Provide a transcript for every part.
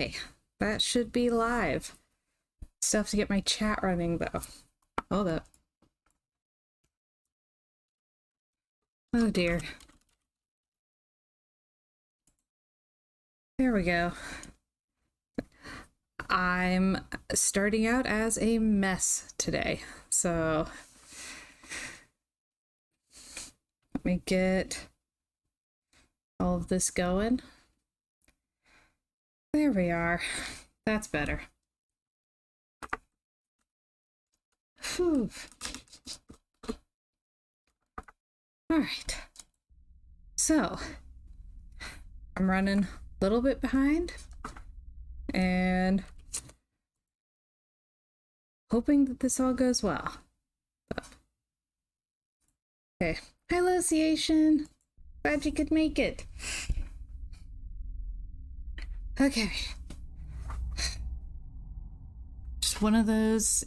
Okay, that should be live. Still have to get my chat running though. Hold up. Oh dear. There we go. I'm starting out as a mess today, so let me get all of this going. There we are. That's better. Whew. All right. So, I'm running a little bit behind and hoping that this all goes well. Okay. Hi, Luciation. Glad you could make it. Okay. Just one of those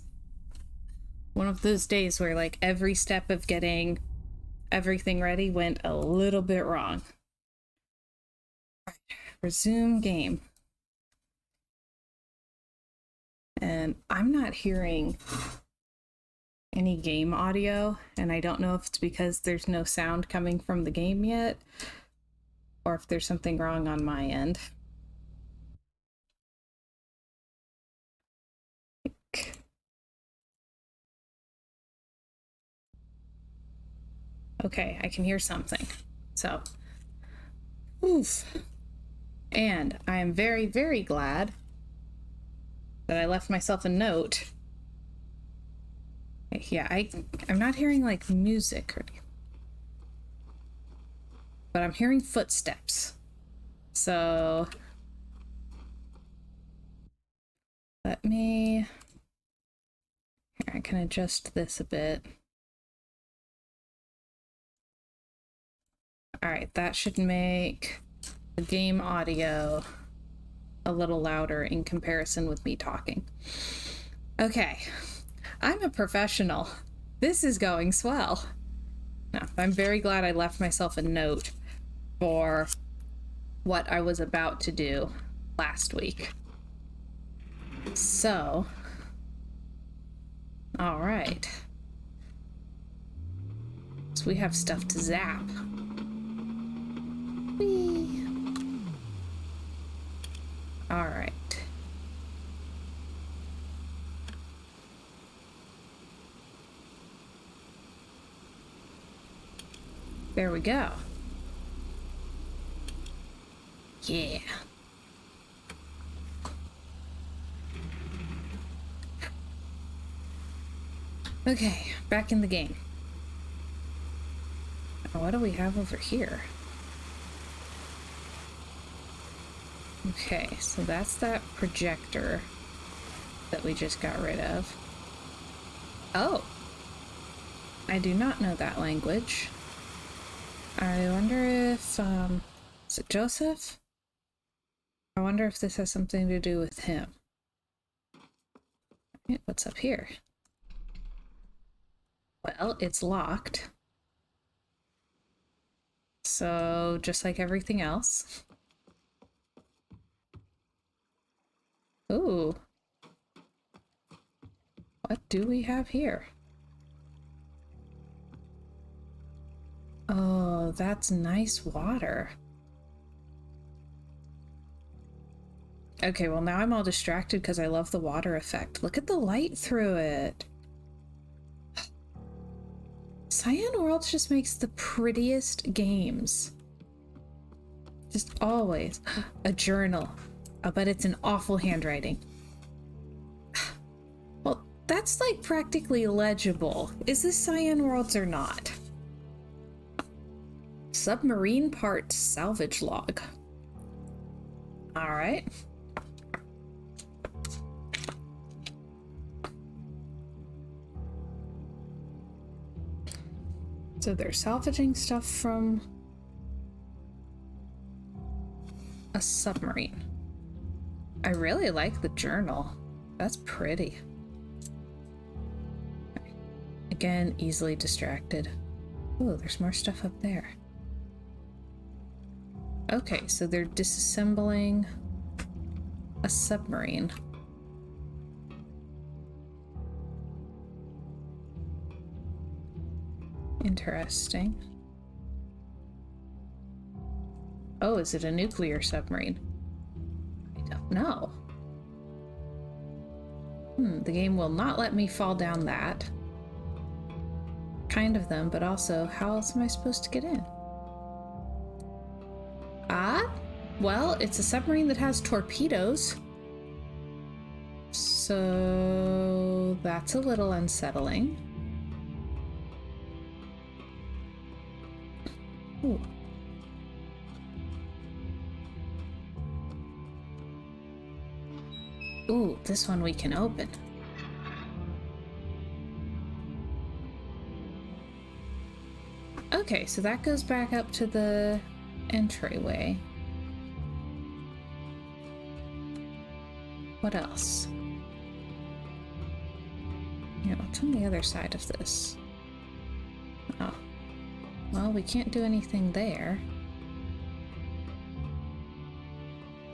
days where like every step of getting everything ready went a little bit wrong. All right. Resume game. And I'm not hearing any game audio, and I don't know if it's because there's no sound coming from the game yet, or if there's something wrong on my end. Okay, I can hear something. So, oof. And I am very, very glad that I left myself a note. Yeah, I'm not hearing like music or anything, but I'm hearing footsteps. So let me, here, I can adjust this a bit. All right, that should make the game audio a little louder in comparison with me talking. Okay, I'm a professional. This is going swell. No, I'm very glad I left myself a note for what I was about to do last week. So, all right. So we have stuff to zap. Whee! All right. There we go. Yeah. Okay, back in the game. Now, what do we have over here? Okay, so that's that projector that we just got rid of. Oh! I do not know that language. I wonder if, is it Joseph? I wonder if this has something to do with him. What's up here? Well, it's locked. So, just like everything else. Ooh. What do we have here? Oh, that's nice water. Okay, well now I'm all distracted because I love the water effect. Look at the light through it. Cyan Worlds just makes the prettiest games. Just always. A journal. I bet it's an awful handwriting. Well, that's like practically legible. Is this Cyan Worlds or not? Submarine part salvage log. All right. So they're salvaging stuff from a submarine. I really like the journal. That's pretty. Again, easily distracted. Oh, there's more stuff up there. Okay, so they're disassembling a submarine. Interesting. Oh, is it a nuclear submarine? I don't know. The game will not let me fall down that. Kind of them, but also, how else am I supposed to get in? Ah, well, it's a submarine that has torpedoes. So that's a little unsettling. Ooh. Ooh, this one we can open. Okay, so that goes back up to the entryway. What else? Yeah, what's on the other side of this? Oh. Well, we can't do anything there.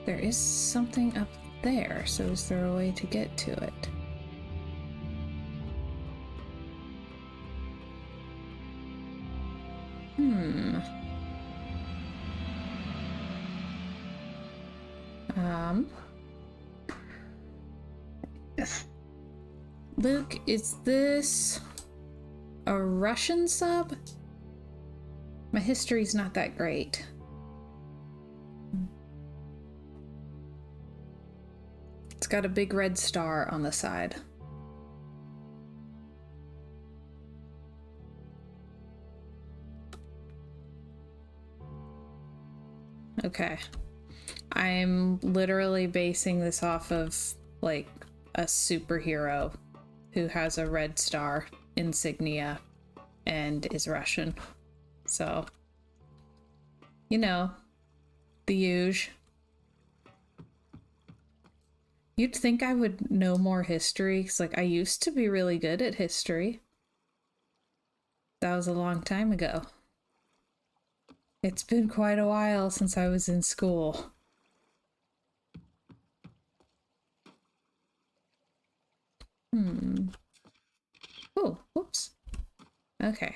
There is something up there, so is there a way to get to it? Luke, is this a Russian sub? My history's not that great. It's got a big red star on the side. Okay. I'm literally basing this off of, like, a superhero who has a red star insignia and is Russian. So, you know, the huge. You'd think I would know more history, 'cause, like, I used to be really good at history. That was a long time ago. It's been quite a while since I was in school. Oh, whoops. Okay.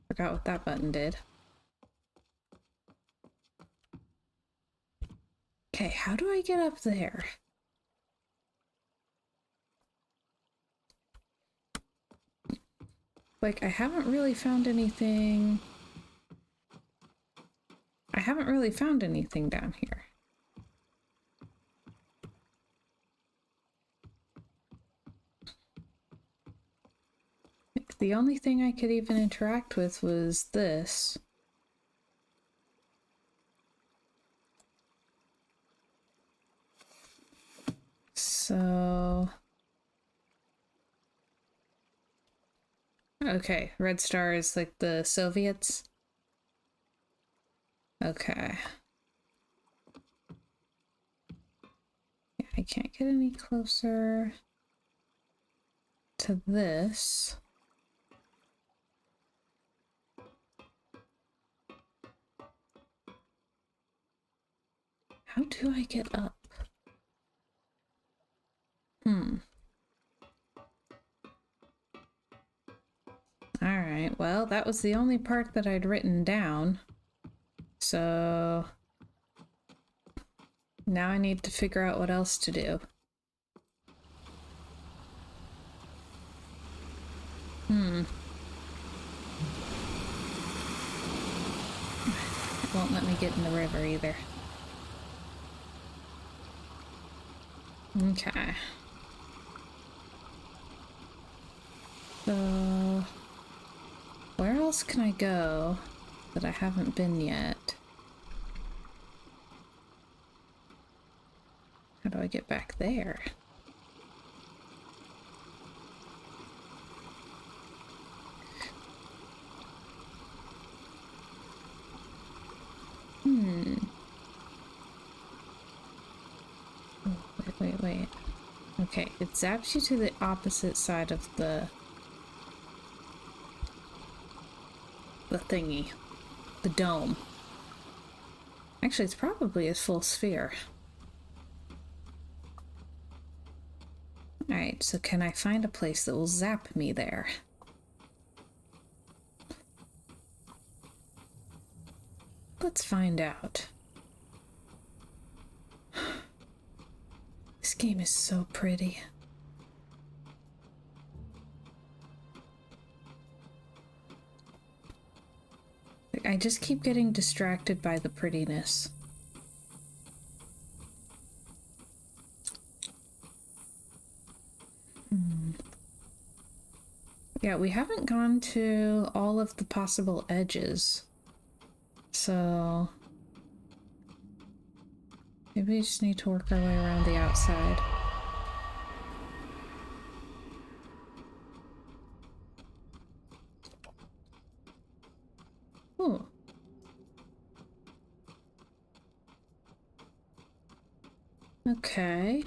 Forgot what that button did. Okay, how do I get up there? Like, I haven't really found anything... I haven't really found anything down here. The only thing I could even interact with was this. So... Okay, Red Star is like the Soviets. Okay. Yeah, I can't get any closer to this. How do I get up? Alright, well, that was the only part that I'd written down. So... now I need to figure out what else to do. It won't let me get in the river either. Okay. So... where else can I go that I haven't been yet? How do I get back there? Oh, wait. Okay, it zaps you to the opposite side of the thingy. The dome. Actually, it's probably a full sphere. Alright, so can I find a place that will zap me there? Let's find out. This game is so pretty. I just keep getting distracted by the prettiness. Yeah, we haven't gone to all of the possible edges. So maybe we just need to work our way around the outside. Ooh. Okay.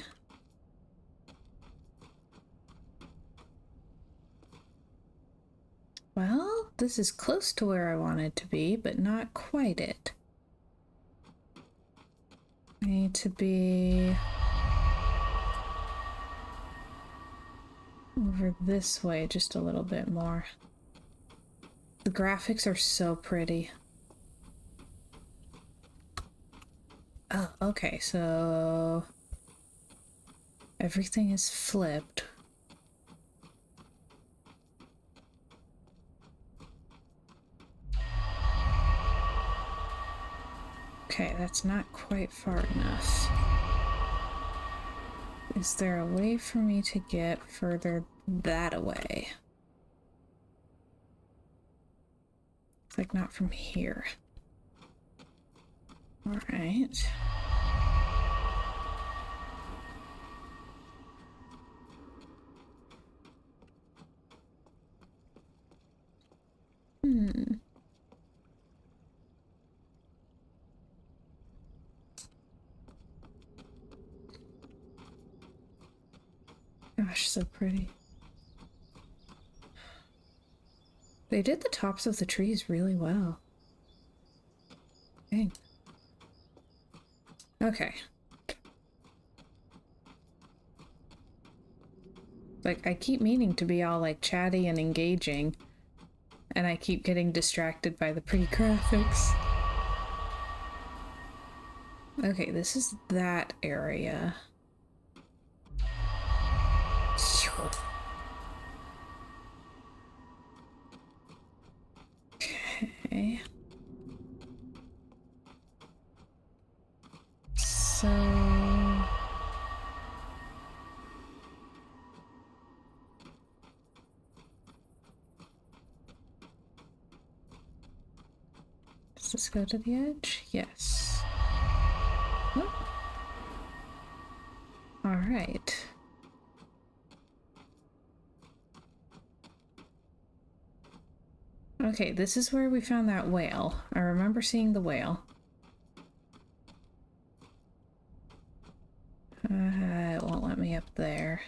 Well, this is close to where I wanted to be, but not quite it. I need to be over this way just a little bit more. The graphics are so pretty. Oh, okay, so everything is flipped. Okay, that's not quite far enough. Is there a way for me to get further that away? It's like not from here. All right. Gosh, so pretty. They did the tops of the trees really well. Dang. Okay. Like, I keep meaning to be all, like, chatty and engaging, and I keep getting distracted by the pretty graphics. Okay, this is that area. Okay. So... does this go to the edge? Yes. Oh. All right. Okay, this is where we found that whale. I remember seeing the whale. It won't let me up there.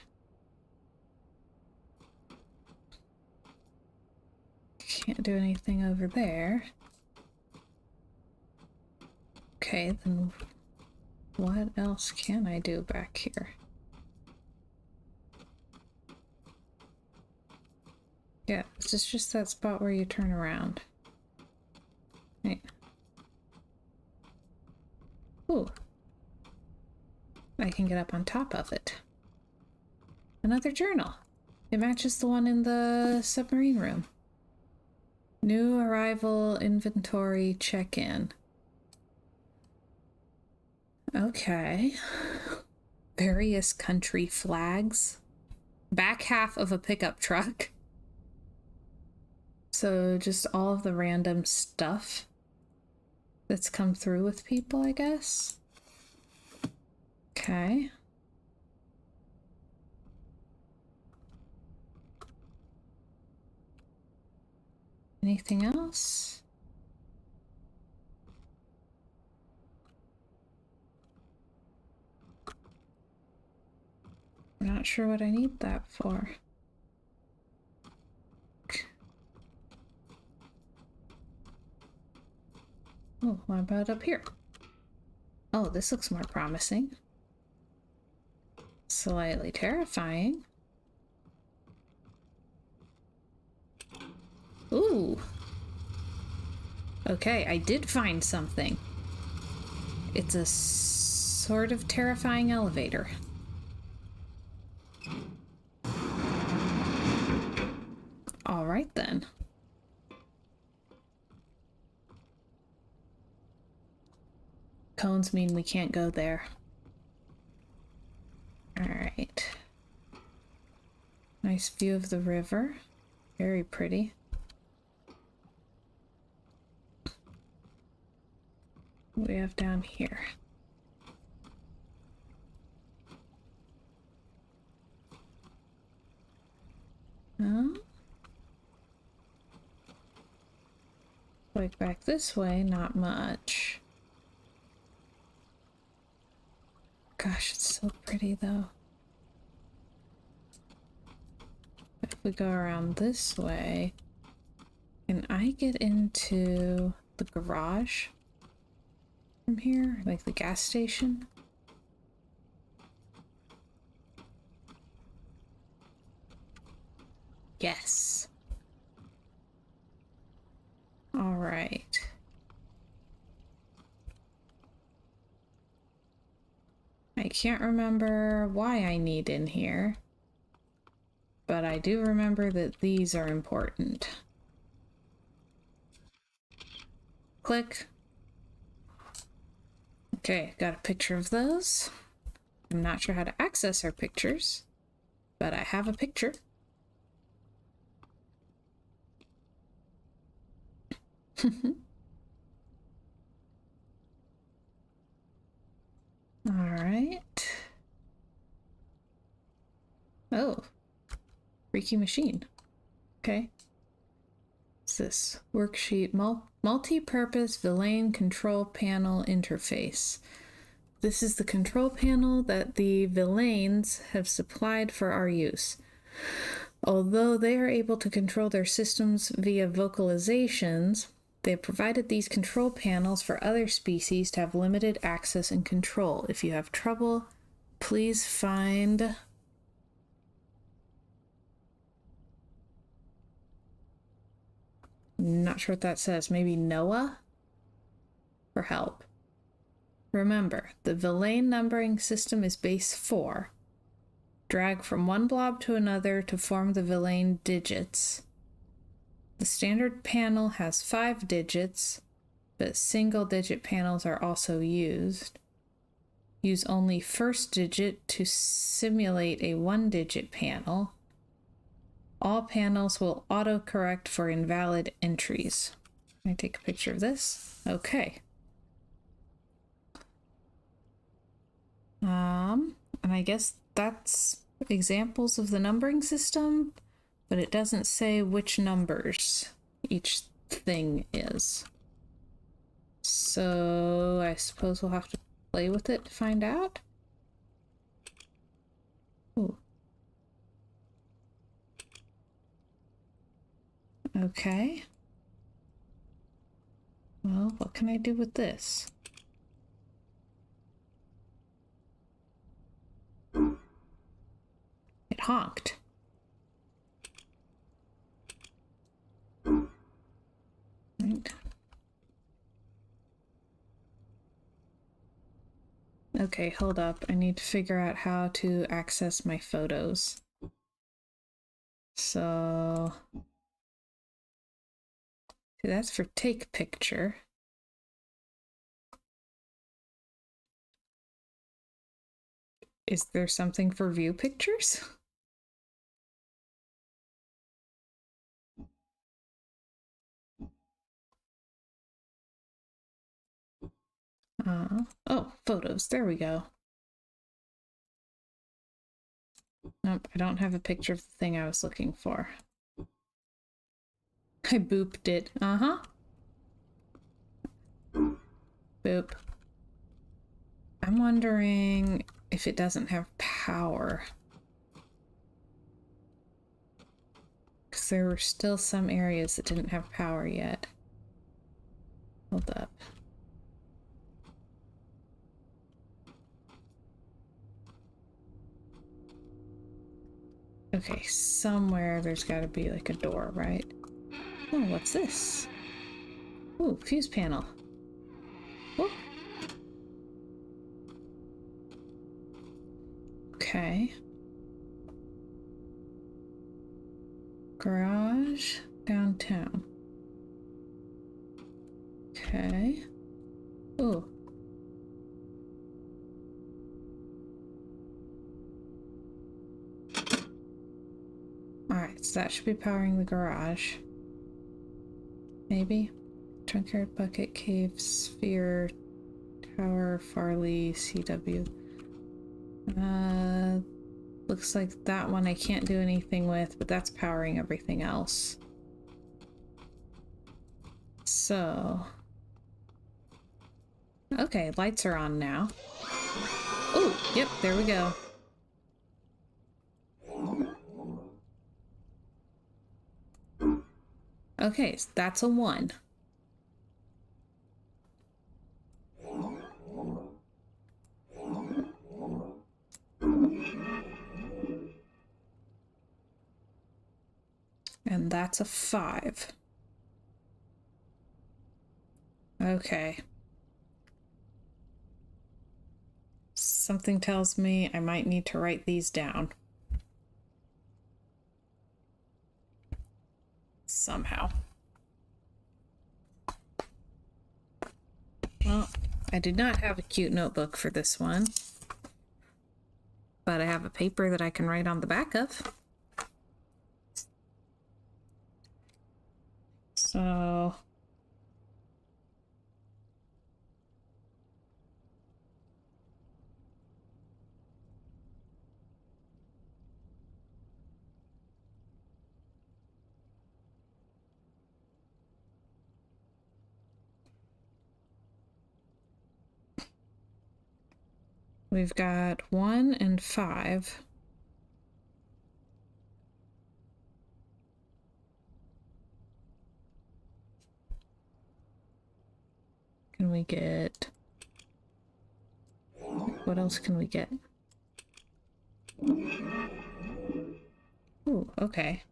Can't do anything over there. Okay, then what else can I do back here? Yeah, this is just that spot where you turn around. Right. Ooh. I can get up on top of it. Another journal. It matches the one in the submarine room. New arrival inventory check-in. Okay. Various country flags. Back half of a pickup truck. So just all of the random stuff that's come through with people, I guess. Okay. Anything else? I'm not sure what I need that for. Oh, what about up here? Oh, this looks more promising. Slightly terrifying. Ooh. Okay, I did find something. It's a sort of terrifying elevator. All right then. Cones mean we can't go there. All right. Nice view of the river. Very pretty. What do we have down here? Like back this way, not much. Gosh, it's so pretty though. If we go around this way, can I get into the garage from here? Like the gas station? Yes. All right. I can't remember why I need in here, but I do remember that these are important. Click. Okay, got a picture of those. I'm not sure how to access our pictures, but I have a picture. All right. Oh, freaky machine. Okay. What's this? Worksheet multi-purpose Villain control panel interface. This is the control panel that the Villains have supplied for our use. Although they are able to control their systems via vocalizations, they have provided these control panels for other species to have limited access and control. If you have trouble, please find... Not sure what that says. Maybe Noah? For help. Remember, the Villain numbering system is base 4. Drag from one blob to another to form the Villain digits. The standard panel has 5 digits, but single-digit panels are also used. Use only first digit to simulate a 1-digit panel. All panels will autocorrect for invalid entries. Can I take a picture of this? Okay. And I guess that's examples of the numbering system, but it doesn't say which numbers each thing is. So I suppose we'll have to play with it to find out. Ooh. Okay. Well, what can I do with this? It honked. Right. Okay, hold up. I need to figure out how to access my photos. So... See, that's for take picture. Is there something for view pictures? Oh, photos. There we go. Nope, I don't have a picture of the thing I was looking for. I booped it. Uh-huh. Boop. I'm wondering if it doesn't have power. Because there were still some areas that didn't have power yet. Hold up. Okay, somewhere there's got to be like a door, right? Oh, what's this? Ooh, fuse panel. Whoop. Okay. Garage downtown. Okay. Ooh. Alright, so that should be powering the garage. Maybe? Junkyard, bucket, cave, sphere, tower, Farley, CW. Looks like that one I can't do anything with, but that's powering everything else. So... Okay, lights are on now. Oh, yep, there we go. Okay, so that's a 1. And that's a 5. Okay. Something tells me I might need to write these down. Somehow. Well, I did not have a cute notebook for this one, but I have a paper that I can write on the back of. So... we've got 1 and 5. Can we get... What else can we get? Ooh, okay.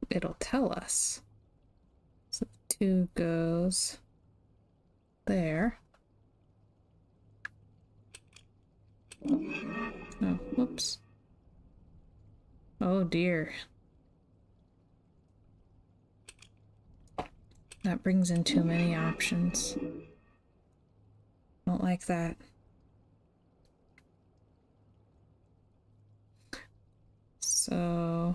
It'll tell us. So 2 goes there. Oh, whoops. Oh dear. That brings in too many options. Don't like that. So...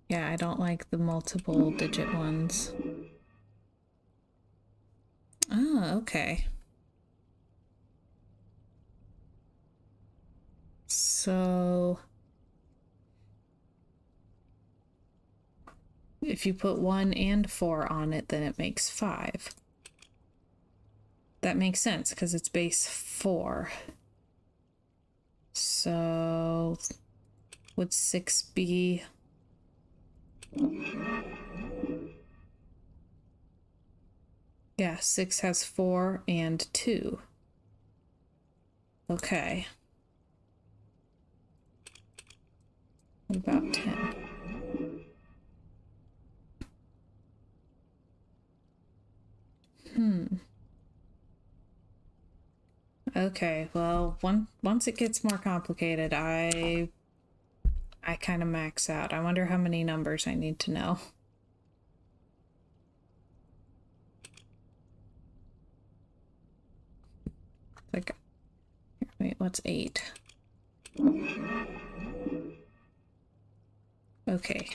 yeah, I don't like the multiple digit ones. Oh, okay. So... if you put 1 and 4 on it, then it makes 5. That makes sense, because it's base 4. So... would 6 be... yeah, 6 has 4 and 2. Okay. What about 10? Okay, well, once it gets more complicated, I kind of max out. I wonder how many numbers I need to know. Like, wait, what's 8? Okay.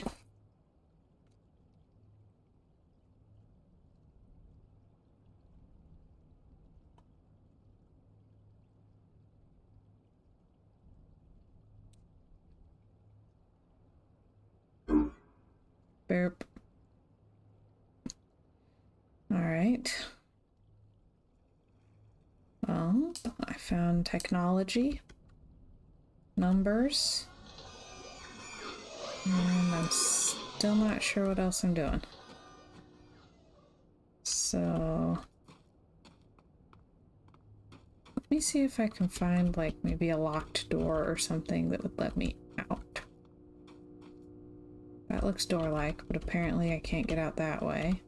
Burp. All right. Well, I found technology, numbers, and I'm still not sure what else I'm doing. So let me see if I can find like maybe a locked door or something that would let me out. That looks door-like, but apparently I can't get out that way.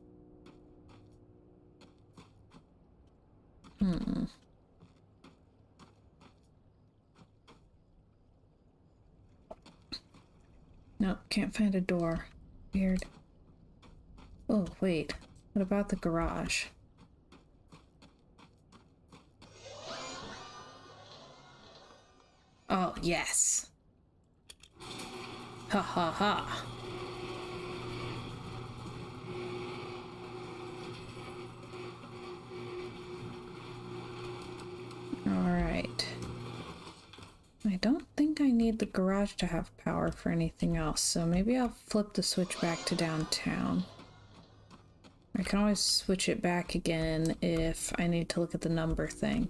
Nope, can't find a door. Weird. Oh, wait. What about the garage? Oh, yes. Ha ha ha. Alright. I don't think I need the garage to have power for anything else, so maybe I'll flip the switch back to downtown. I can always switch it back again if I need to look at the number thing.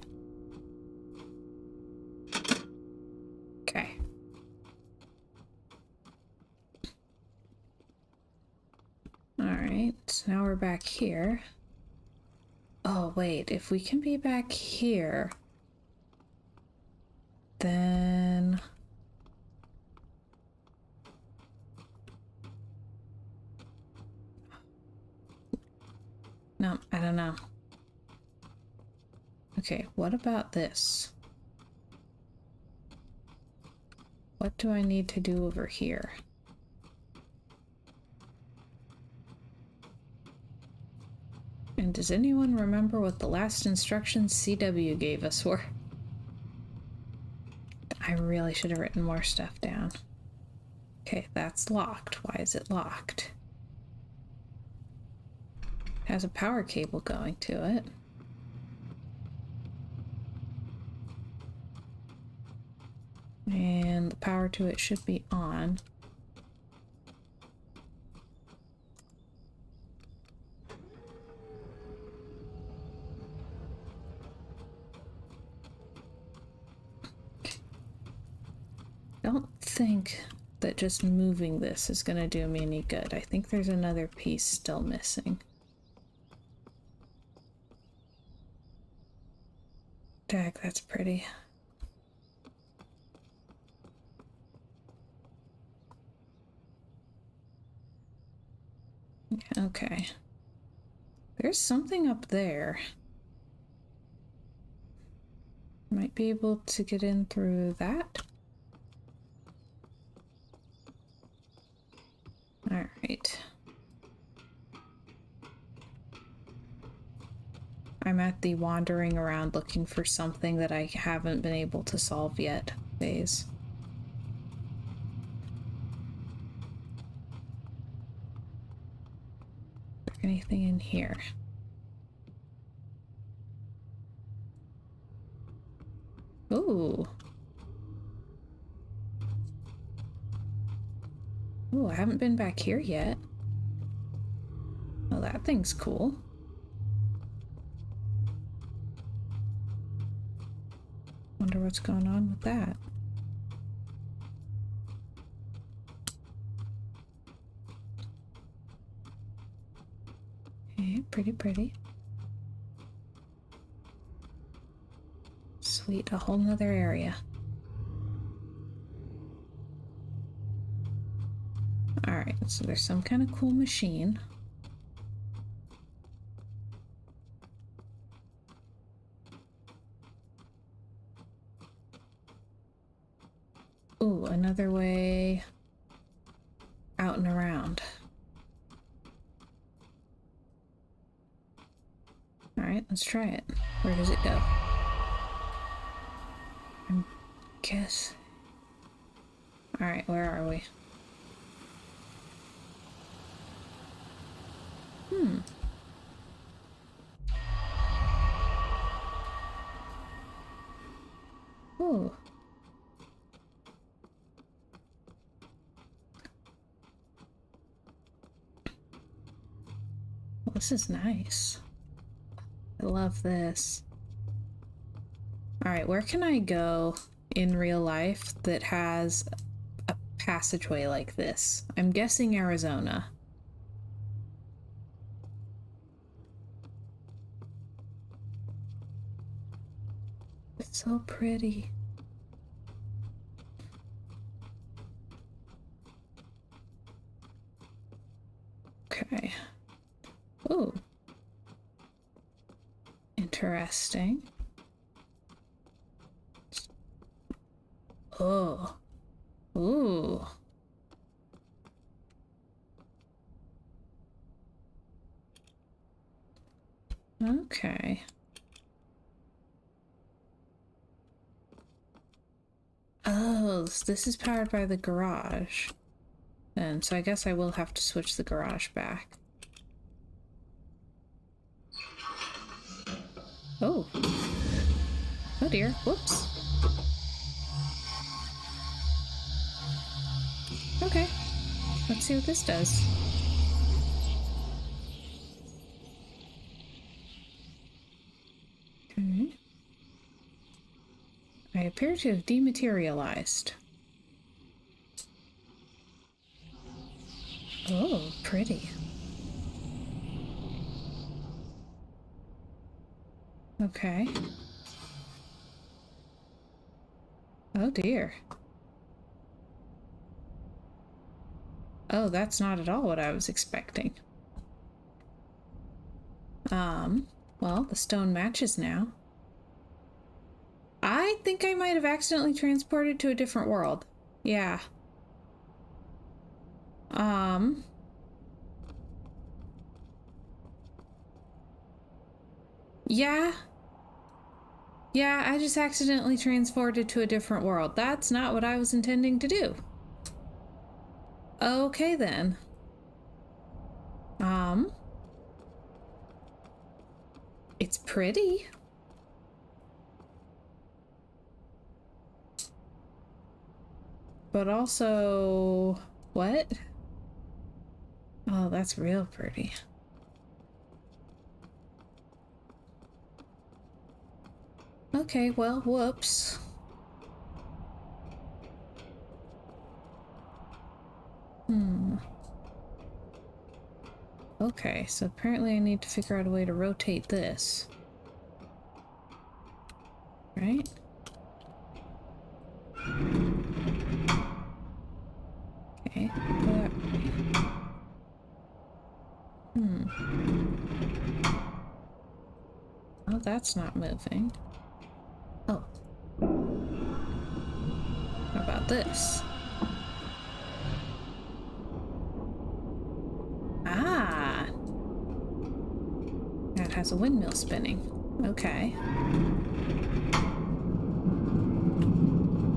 Okay. Alright, so now we're back here. Oh, wait, if we can be back here, then... No, I don't know. Okay, what about this? What do I need to do over here? And does anyone remember what the last instructions CW gave us were? I really should have written more stuff down. Okay, that's locked. Why is it locked? It has a power cable going to it. And the power to it should be on. Don't think that just moving this is gonna do me any good. I think there's another piece still missing. Dag, that's pretty. Okay. There's something up there. Might be able to get in through that. Alright. I'm at the wandering around looking for something that I haven't been able to solve yet phase. Is there anything in here? Ooh. Ooh, I haven't been back here yet. Oh, that thing's cool. Wonder what's going on with that. Okay, pretty pretty. Sweet, a whole nother area. Alright, so there's some kind of cool machine. Ooh, another way out and around. Alright, let's try it. Where does it go? I guess. Alright, where are we? Ooh. Well, this is nice. I love this. Alright, where can I go in real life that has a passageway like this? I'm guessing Arizona. It's so pretty. Okay. Ooh. Interesting. Oh. Ooh. Okay. Oh, this is powered by the garage. And so I guess I will have to switch the garage back. Oh. Oh dear. Whoops. Okay. Let's see what this does. Okay. I appear to have dematerialized. Oh, pretty. Okay. Oh dear. Oh, that's not at all what I was expecting. Well, the stone matches now. I think I might have accidentally transported to a different world. Yeah. Yeah. Yeah, I just accidentally transported to a different world. That's not what I was intending to do. Okay, then. It's pretty. But also... What? Oh, that's real pretty. Okay, well, whoops. Okay, so apparently I need to figure out a way to rotate this. Right? Okay, go that way. Oh, that's not moving. Oh. How about this? Ah! That has a windmill spinning. Okay.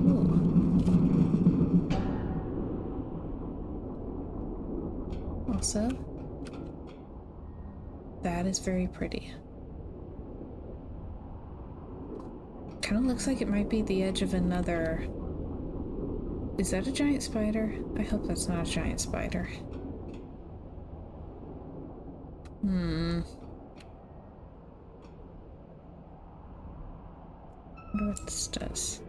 Ooh. Also, that is very pretty. Kind of looks like it might be the edge of another... Is that a giant spider? I hope that's not a giant spider. I wonder what this does.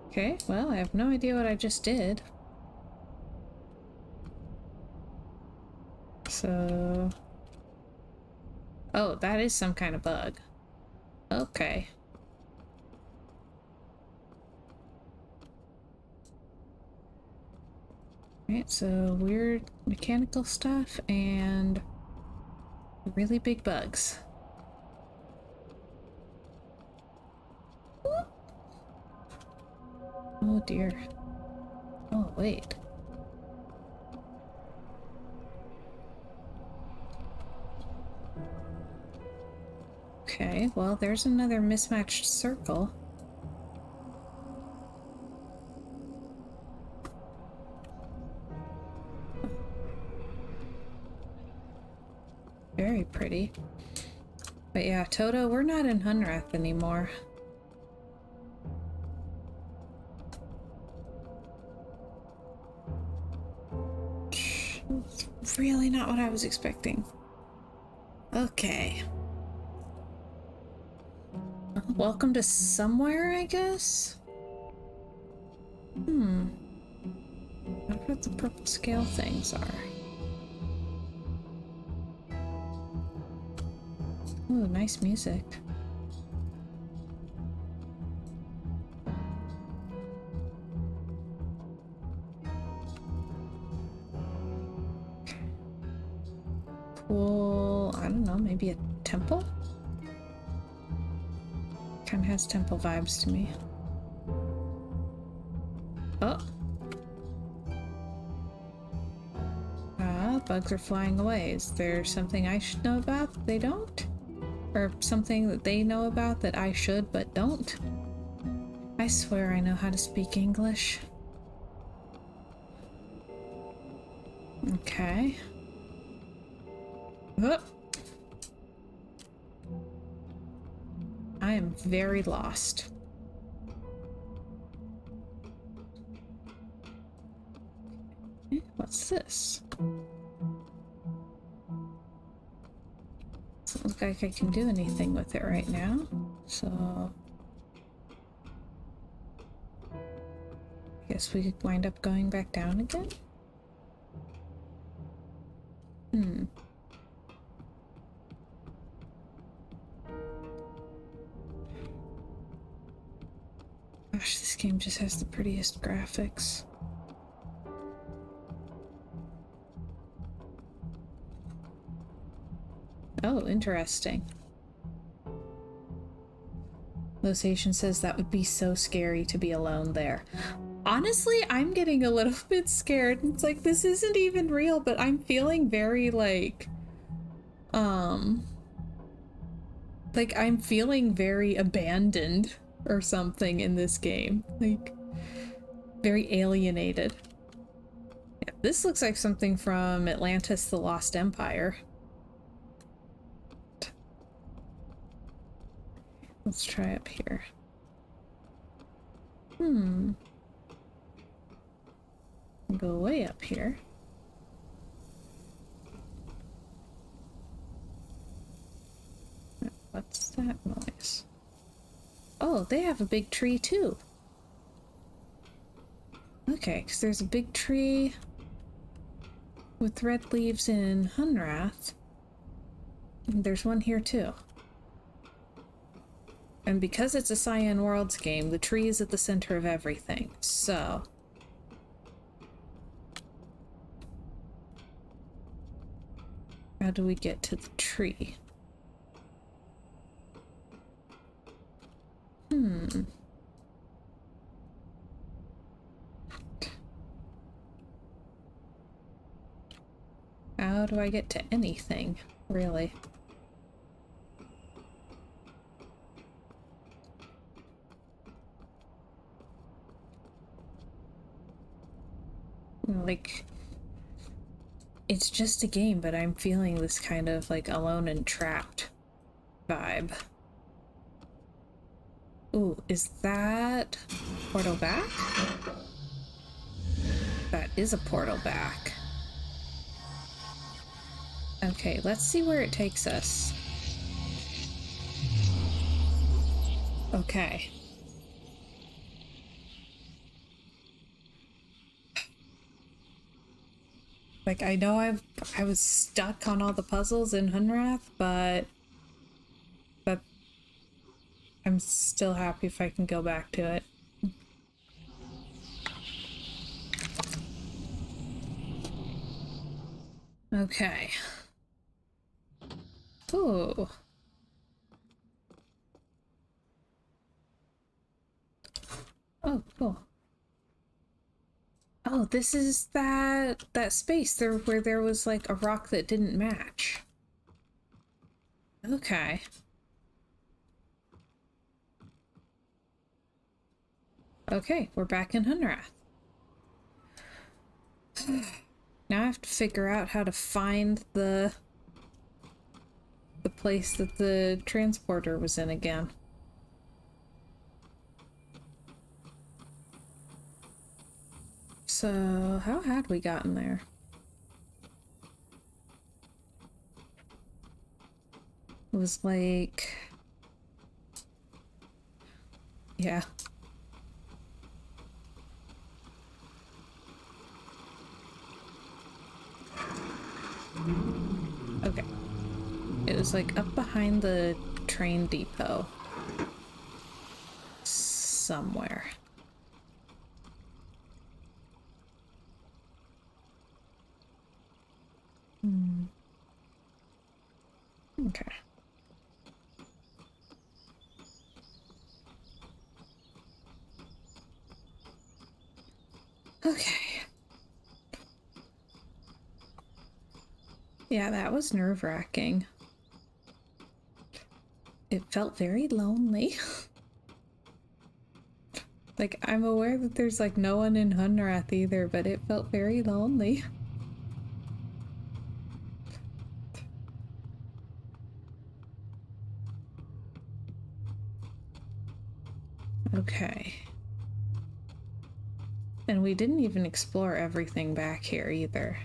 Okay, well, I have no idea what I just did. So... Oh, that is some kind of bug. Okay. Right, so weird mechanical stuff and really big bugs. Oh dear. Oh, wait. Okay, well, there's another mismatched circle. Very pretty. But yeah, Toto, we're not in Hunrath anymore. It's really not what I was expecting. Okay. Welcome to somewhere, I guess? I wonder what the purple scale things are. Ooh, nice music. Cool. I don't know, maybe a temple? Kind of has temple vibes to me. Oh. Bugs are flying away. Is there something I should know about that they don't? Or something that they know about that I should but don't? I swear I know how to speak English. Okay. Oh. I am very lost. What's this? Doesn't look like I can do anything with it right now, so I guess we could wind up going back down again? Gosh, this game just has the prettiest graphics. Oh, interesting. Location says that would be so scary to be alone there. Honestly, I'm getting a little bit scared. It's like, this isn't even real, but I'm feeling very like I'm feeling very abandoned or something in this game. Like, very alienated. Yeah, this looks like something from Atlantis: The Lost Empire. Let's try up here. Go way up here. What's that noise? Oh, they have a big tree too. Okay, because there's a big tree with red leaves in Hunrath. And there's one here too. And because it's a Cyan Worlds game, the tree is at the center of everything, so... How do we get to the tree? How do I get to anything, really? Like, it's just a game, but I'm feeling this kind of like alone and trapped vibe. Ooh, is that portal back? That is a portal back. Okay, let's see where it takes us. Okay. Like, I know I was stuck on all the puzzles in Hunrath, but I'm still happy if I can go back to it. Okay. Ooh. Oh, cool. Oh, this is that space there where there was like a rock that didn't match. Okay. Okay, we're back in Hunrath. Now I have to figure out how to find the place that the transporter was in again. So, how had we gotten there? It was like... Yeah. Okay. It was like up behind the train depot. Somewhere. Okay. Okay. Yeah, that was nerve-wracking. It felt very lonely. Like, I'm aware that there's like no one in Hunrath either, but it felt very lonely. Okay. And we didn't even explore everything back here either.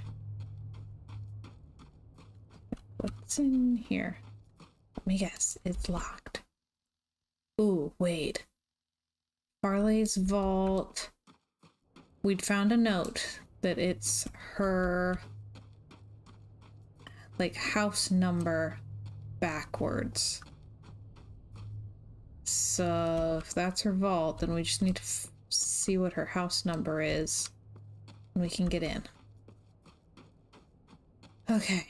What's in here? Let me guess. It's locked. Ooh, wait. Farley's vault. We'd found a note that it's her, like, house number backwards. So if that's her vault, then we just need to see what her house number is, and we can get in. Okay.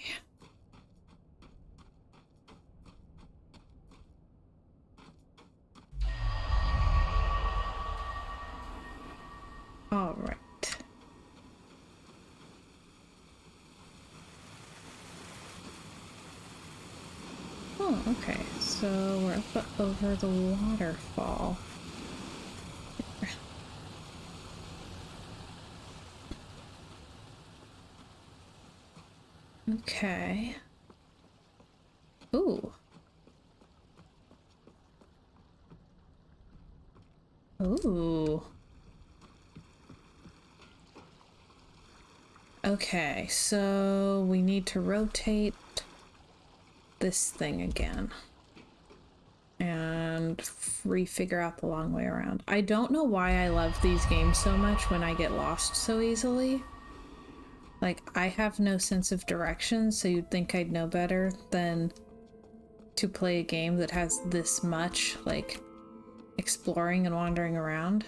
All right. Oh, okay. So we're up over the waterfall. Okay. Ooh. Ooh. Okay, so we need to rotate this thing again and refigure out the long way around. I don't know why I love these games so much when I get lost so easily. Like, I have no sense of direction, so you'd think I'd know better than to play a game that has this much, like, exploring and wandering around.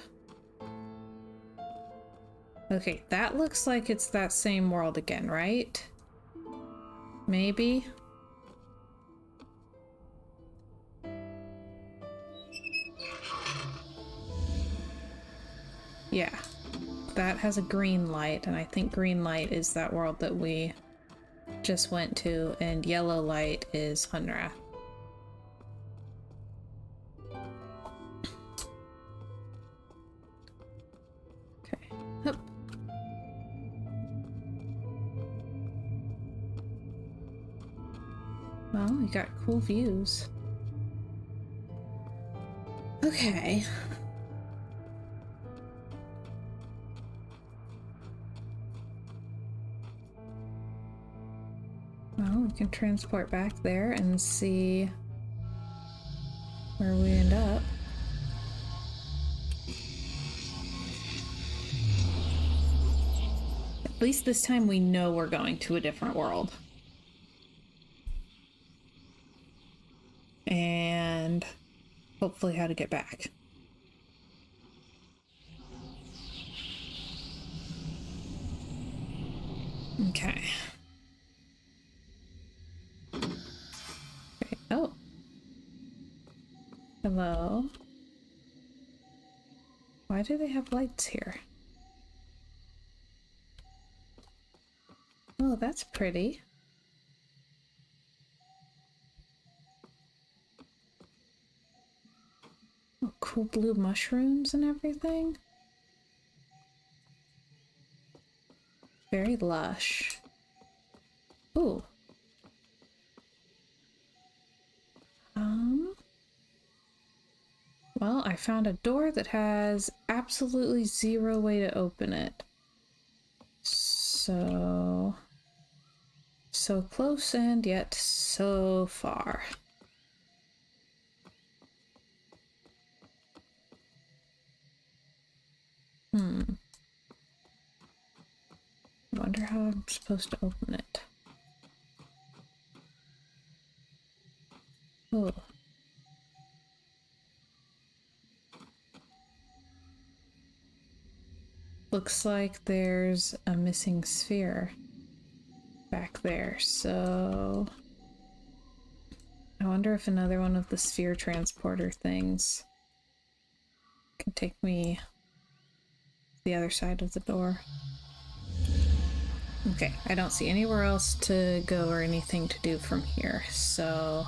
Okay, that looks like it's that same world again, right? Maybe? Yeah. That has a green light, and I think green light is that world that we just went to, and yellow light is Hunrath. Okay, up. Well, we got cool views. Okay. Well, we can transport back there and see where we end up. At least this time we know we're going to a different world. And hopefully how to get back. Okay. Okay. Oh. Hello. Why do they have lights here? Oh, that's pretty. Oh, cool blue mushrooms and everything. Very lush. Ooh. Well, I found a door that has absolutely zero way to open it. So close and yet so far. Wonder how I'm supposed to open it. looks like there's a missing sphere back there, so I wonder if another one of the sphere transporter things can take me to the other side of the door. Okay, I don't see anywhere else to go or anything to do from here, so...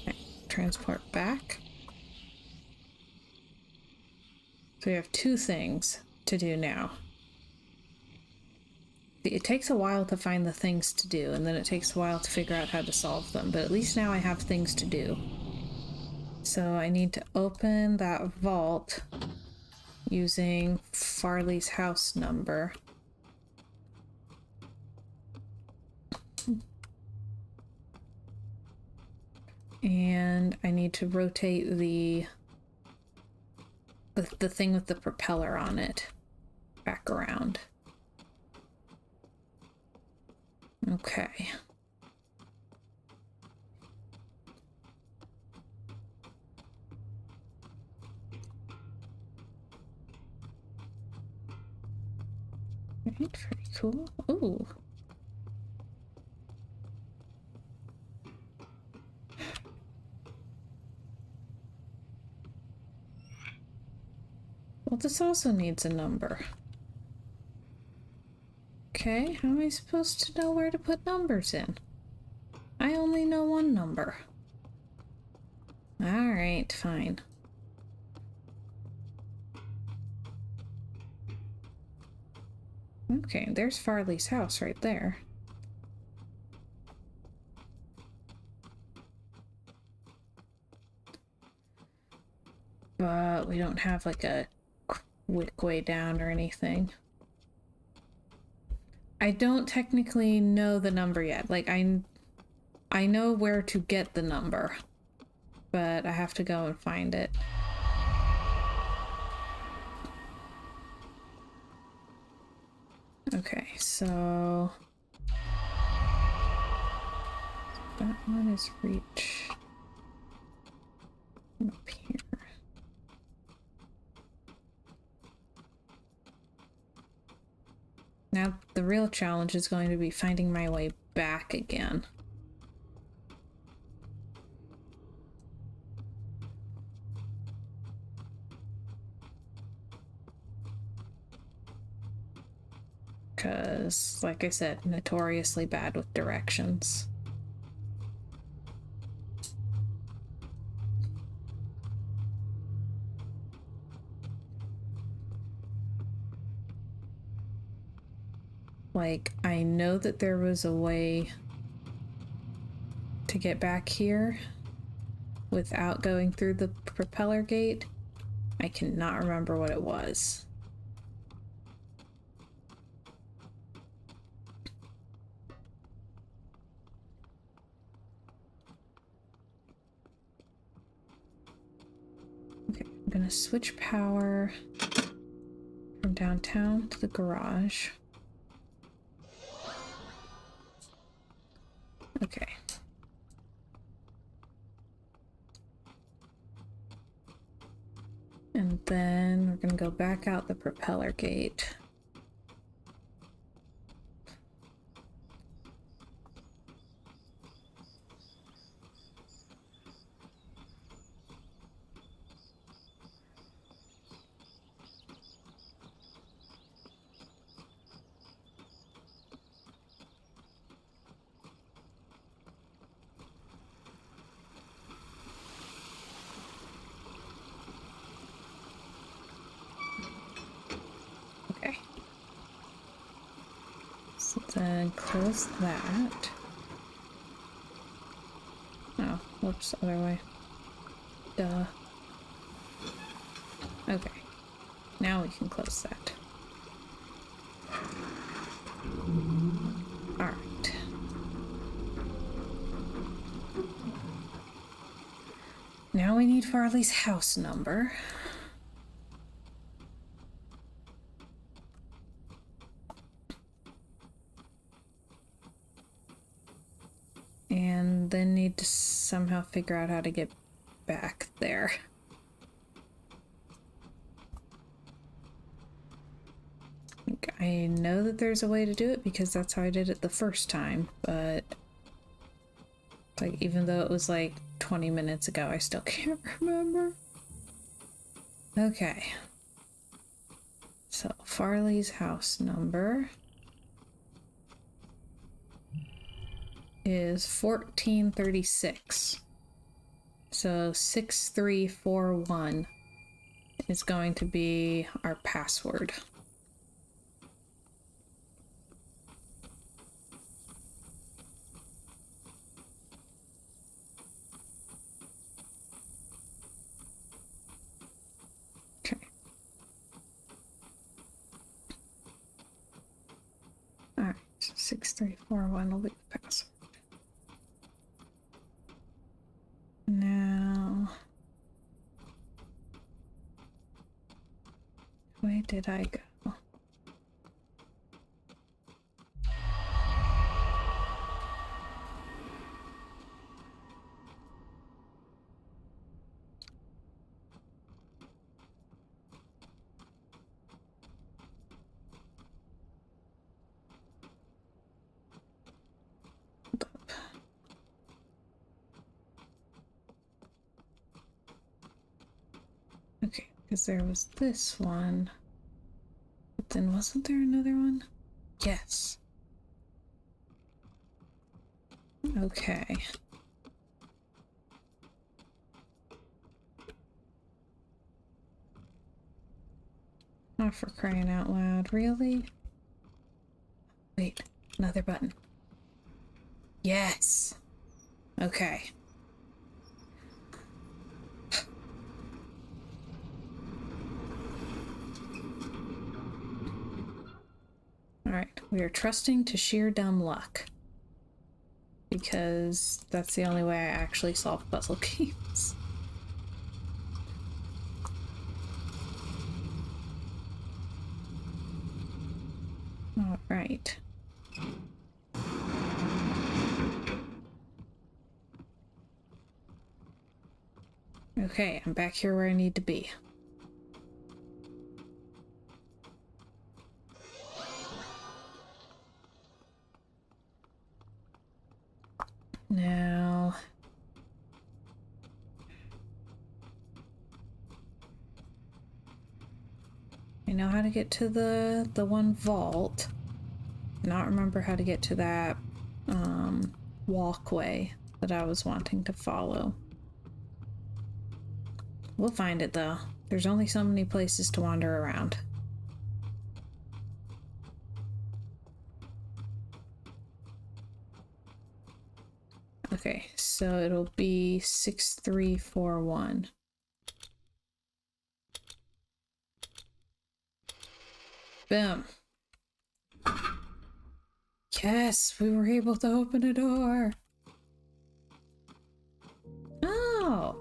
Okay, transport back. So we have two things to do now. It takes a while to find the things to do, and then it takes a while to figure out how to solve them, but at least now I have things to do. So I need to open that vault using Farley's house number. And I need to rotate the thing with the propeller on it back around. Okay. Right, pretty cool. Ooh. Well, this also needs a number. Okay, how am I supposed to know where to put numbers in? I only know one number. Alright, fine. Okay, there's Farley's house right there. But we don't have like a quick way down or anything. I don't technically know the number yet. Like, I know where to get the number, but I have to go and find it. Okay, so that one is reach up here. Now the real challenge is going to be finding my way back again. Because, like I said, notoriously bad with directions. Like, I know that there was a way to get back here without going through the propeller gate. I cannot remember what it was. Okay, I'm gonna switch power from downtown to the garage. Okay. And then we're gonna go back out the propeller gate. Then close that. Oh, whoops, other way. Duh. Okay. Now we can close that. Alright. Now we need Farley's house number. And then need to somehow figure out how to get back there. I know that there's a way to do it because that's how I did it the first time, but like even though it was like 20 minutes ago, I still can't remember. Okay. So Farley's house number is 1436. So 6341 is going to be our password. Okay. Alright, 6341 will be the password. Now, where did I go? Okay, because there was this one. But then wasn't there another one? Yes. Okay. Not for crying out loud, really? Wait, another button. Yes! Okay. Alright, we are trusting to sheer dumb luck. Because that's the only way I actually solve puzzle games. Alright. Okay, I'm back here where I need to be. Now... I know how to get to the one vault. Not remember how to get to that walkway that I was wanting to follow. We'll find it though. There's only so many places to wander around. Okay, so it'll be 6341. Boom. Yes, we were able to open a door. Oh,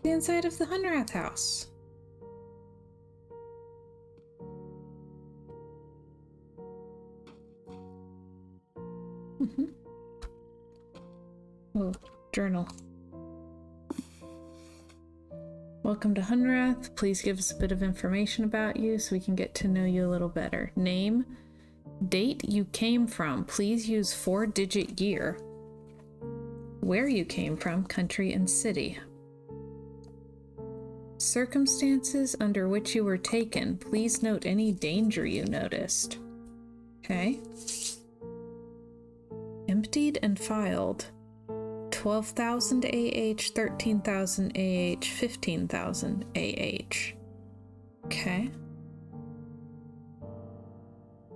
the inside of the Hunrath house. Oh, journal. Welcome to Hunrath. Please give us a bit of information about you so we can get to know you a little better. Name, date you came from. Please use 4-digit year. Where you came from, country and city. Circumstances under which you were taken. Please note any danger you noticed. Okay. Emptied and filed. 12,000 AH, 13,000 AH, 15,000 AH. Okay.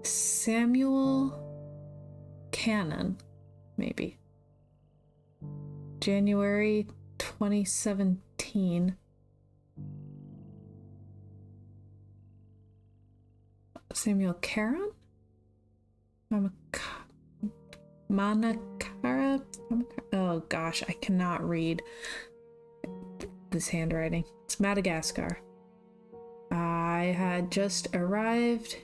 Samuel Cannon, maybe. January 2017. Samuel Caron? Manakara? Oh gosh, I cannot read this handwriting. It's Madagascar. I had just arrived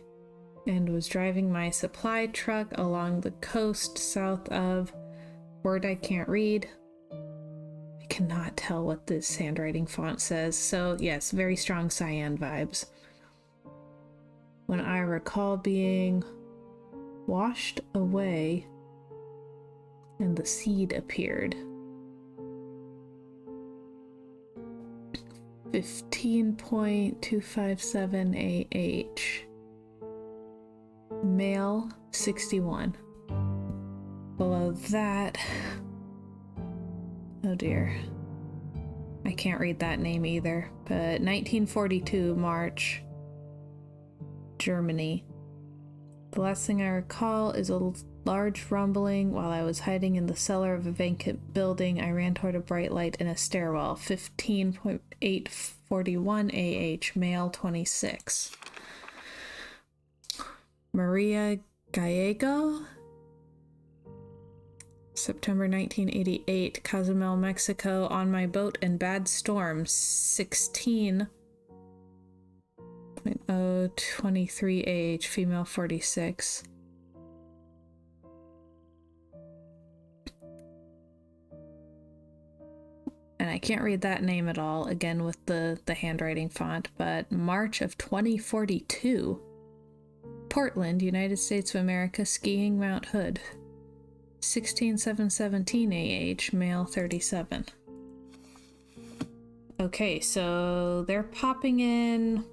and was driving my supply truck along the coast south of word I can't read cannot tell what this handwriting font says. So yes, very strong cyan vibes. When I recall being washed away and the seed appeared. 15.257 AH. Male, 61. Below that, oh dear, I can't read that name either, but 1942 March, Germany. The last thing I recall is a large rumbling while I was hiding in the cellar of a vacant building. I ran toward a bright light in a stairwell. 15.841 AH, male, 26. Maria Gallego, September 1988, Cozumel, Mexico, on my boat in bad storm. 16.023 AH, female, 46. And I can't read that name at all, again with the handwriting font, but March of 2042. Portland, United States of America, skiing Mount Hood. 16717 AH, male, 37. Okay, so they're popping in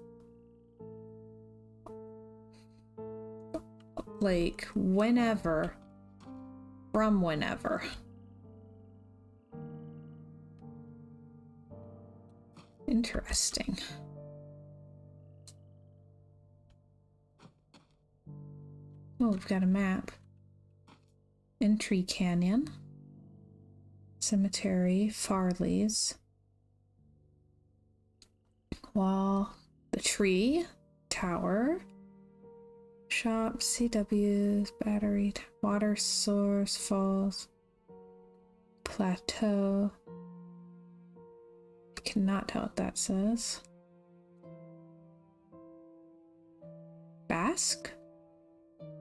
like whenever, from whenever. Interesting. Oh, we've got a map. Entry Canyon. Cemetery, Farley's. Wall, the tree, tower. Shop, CW's, battery, water source, falls. Plateau. I cannot tell what that says. Basque?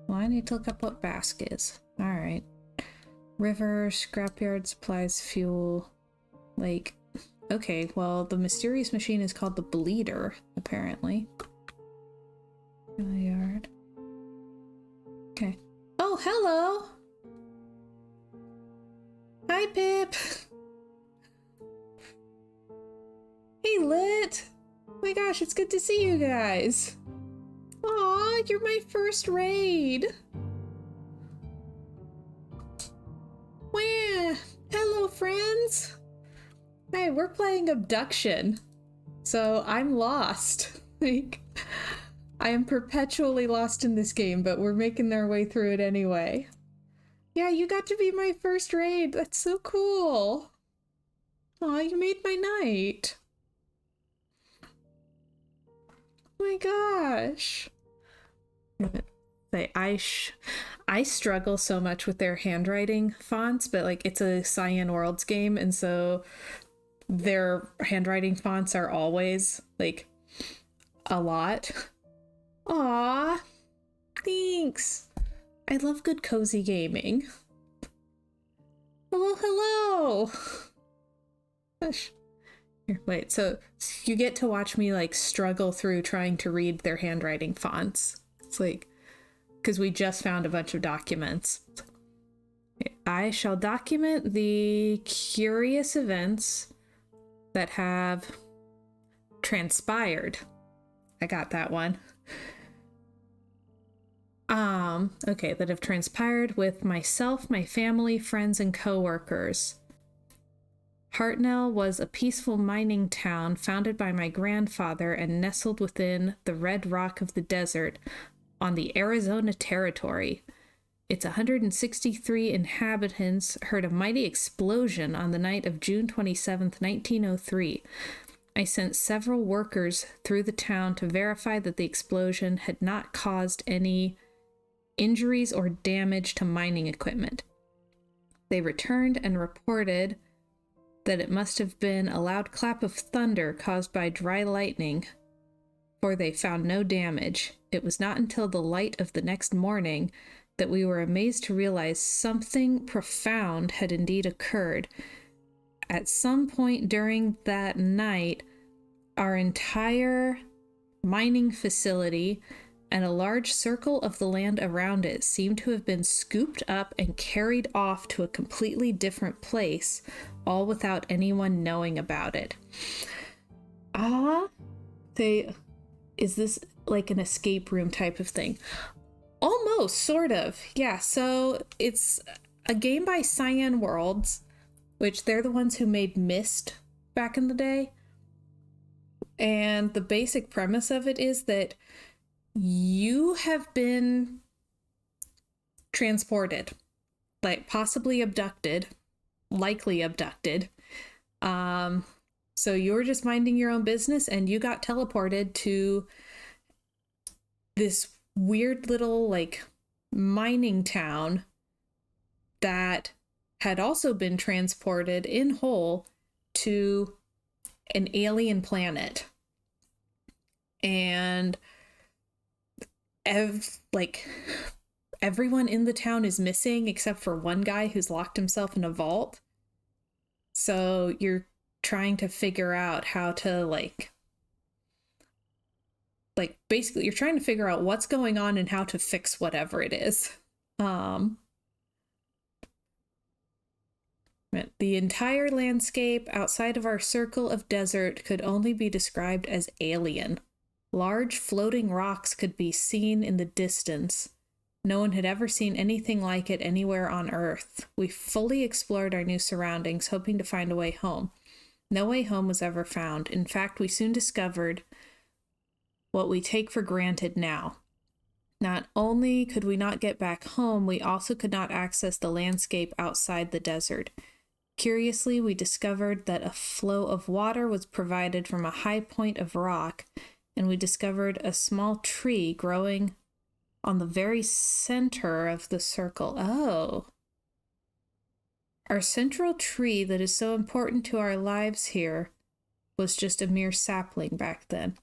Well, I need to look up what Basque is. Alright. River, scrapyard, supplies, fuel, lake. Okay, well, the mysterious machine is called the Bleeder, apparently. Yard. Okay. Oh, hello! Hi, Pip! Hey, Lit! Oh my gosh, it's good to see you guys! Aw, you're my first raid! Wow! Hello, friends! Hey, we're playing Abduction, so I'm lost. Like, I am perpetually lost in this game, but we're making our way through it anyway. Yeah, you got to be my first raid. That's so cool. Aw, you made my night. Oh my gosh. I struggle so much with their handwriting fonts, but like it's a Cyan Worlds game, and so their handwriting fonts are always like a lot. Aw, thanks. I love good cozy gaming. Hello, hello. Gosh. Here, wait, so you get to watch me like struggle through trying to read their handwriting fonts. It's like, because we just found a bunch of documents. I shall document the curious events that have transpired. I got that one. Okay, that have transpired with myself, my family, friends, and co-workers. Hartnell was a peaceful mining town founded by my grandfather and nestled within the red rock of the desert on the Arizona Territory. Its 163 inhabitants heard a mighty explosion on the night of June 27th, 1903. I sent several workers through the town to verify that the explosion had not caused any injuries or damage to mining equipment. They returned and reported that it must have been a loud clap of thunder caused by dry lightning, for they found no damage. It was not until the light of the next morning that we were amazed to realize something profound had indeed occurred. At some point during that night, our entire mining facility and a large circle of the land around it seemed to have been scooped up and carried off to a completely different place, all without anyone knowing about it. Is this like an escape room type of thing? Almost, sort of. Yeah, so it's a game by Cyan Worlds, which they're the ones who made Myst back in the day. And the basic premise of it is that you have been transported, like possibly abducted, likely abducted. So you were just minding your own business and you got teleported to this weird little like mining town that had also been transported in whole to an alien planet. And everyone in the town is missing except for one guy who's locked himself in a vault. So you're trying to figure out how to like basically you're trying to figure out what's going on and how to fix whatever it is. The entire landscape outside of our circle of desert could only be described as alien. Large floating rocks could be seen in the distance. No one had ever seen anything like it anywhere on Earth. We fully explored our new surroundings, hoping to find a way home. No way home was ever found. In fact, we soon discovered what we take for granted now. Not only could we not get back home, we also could not access the landscape outside the desert. Curiously, we discovered that a flow of water was provided from a high point of rock, and we discovered a small tree growing on the very center of the circle. Oh. Our central tree that is so important to our lives here was just a mere sapling back then.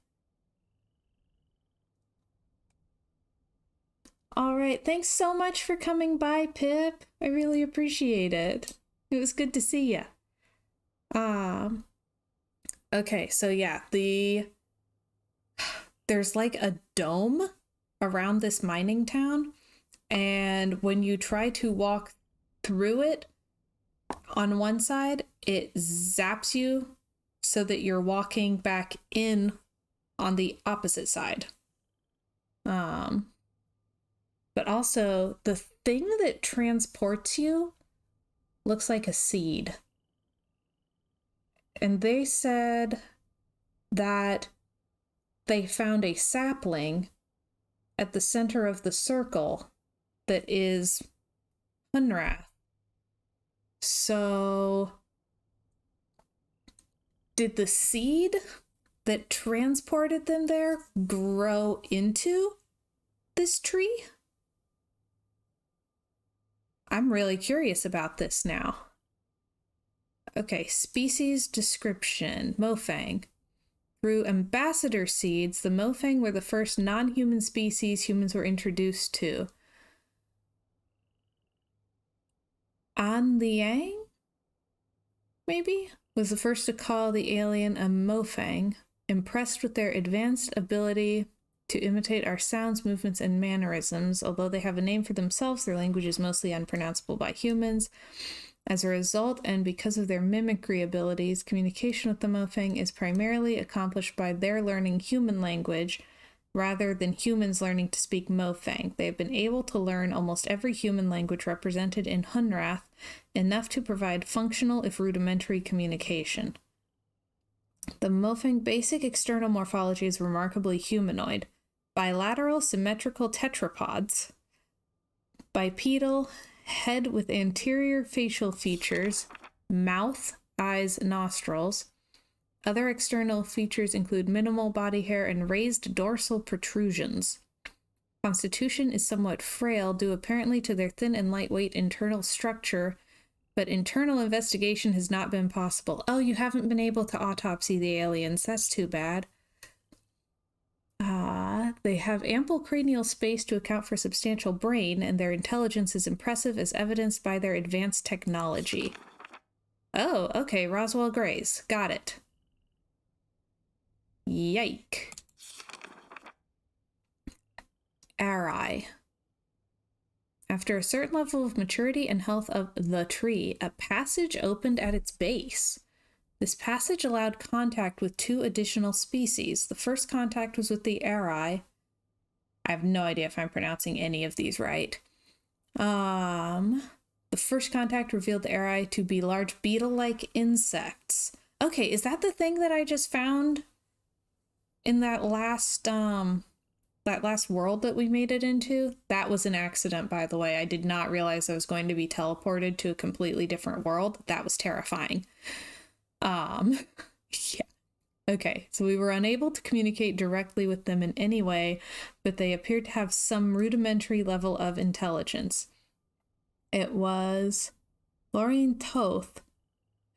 All right, thanks so much for coming by, Pip. I really appreciate it. It was good to see you. Okay, so yeah, there's like a dome around this mining town, and when you try to walk through it, on one side, it zaps you so that you're walking back in on the opposite side. But also, the thing that transports you looks like a seed. And they said that they found a sapling at the center of the circle that is Hunrath. So, did the seed that transported them there grow into this tree? I'm really curious about this now. Okay, species description, Mofang. Through ambassador seeds, the Mofang were the first non-human species humans were introduced to. An Liang, maybe, was the first to call the alien a Mofang, impressed with their advanced ability to imitate our sounds, movements, and mannerisms. Although they have a name for themselves, their language is mostly unpronounceable by humans. As a result, and because of their mimicry abilities, communication with the Mofang is primarily accomplished by their learning human language, rather than humans learning to speak Mofang. They have been able to learn almost every human language represented in Hunrath, enough to provide functional, if rudimentary, communication. The Mofang basic external morphology is remarkably humanoid. Bilateral symmetrical tetrapods. Bipedal, head with anterior facial features, mouth, eyes, nostrils. Other external features include minimal body hair and raised dorsal protrusions. Constitution is somewhat frail, due apparently to their thin and lightweight internal structure, but internal investigation has not been possible. Oh, you haven't been able to autopsy the aliens. That's too bad. They have ample cranial space to account for substantial brain, and their intelligence is impressive as evidenced by their advanced technology. Oh, okay, Roswell Grays. Got it. Yike. Arai. After a certain level of maturity and health of the tree, a passage opened at its base. This passage allowed contact with 2 additional species. The first contact was with the Arai. I have no idea if I'm pronouncing any of these right. The first contact revealed the Arai to be large beetle-like insects. Okay, is that the thing that I just found in that last world that we made it into? That was an accident, by the way. I did not realize I was going to be teleported to a completely different world. That was terrifying. Yeah. Okay, so we were unable to communicate directly with them in any way, but they appeared to have some rudimentary level of intelligence. It was Lorraine Toth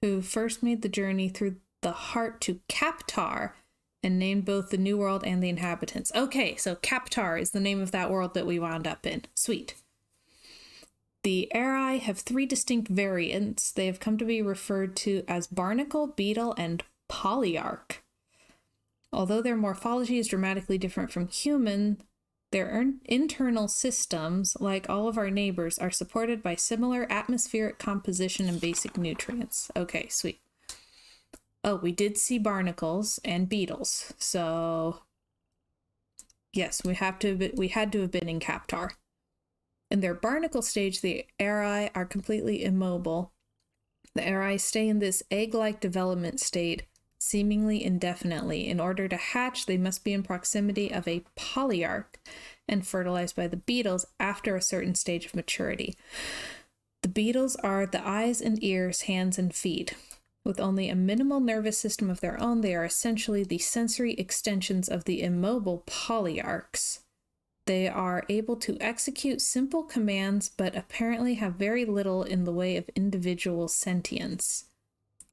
who first made the journey through the heart to Kaptar and named both the New World and the inhabitants. Okay, so Kaptar is the name of that world that we wound up in. Sweet. The Arai have 3 distinct variants. They have come to be referred to as barnacle, beetle, and polyarch. Although their morphology is dramatically different from human, their internal systems, like all of our neighbors, are supported by similar atmospheric composition and basic nutrients. Okay, sweet. Oh, we did see barnacles and beetles, so yes, we had to have been in Kaptar. In their barnacle stage, the Arai are completely immobile. The Arai stay in this egg-like development state seemingly indefinitely. In order to hatch, they must be in proximity of a polyarch and fertilized by the beetles after a certain stage of maturity. The beetles are the eyes and ears, hands, and feet. With only a minimal nervous system of their own, they are essentially the sensory extensions of the immobile polyarchs. They are able to execute simple commands, but apparently have very little in the way of individual sentience.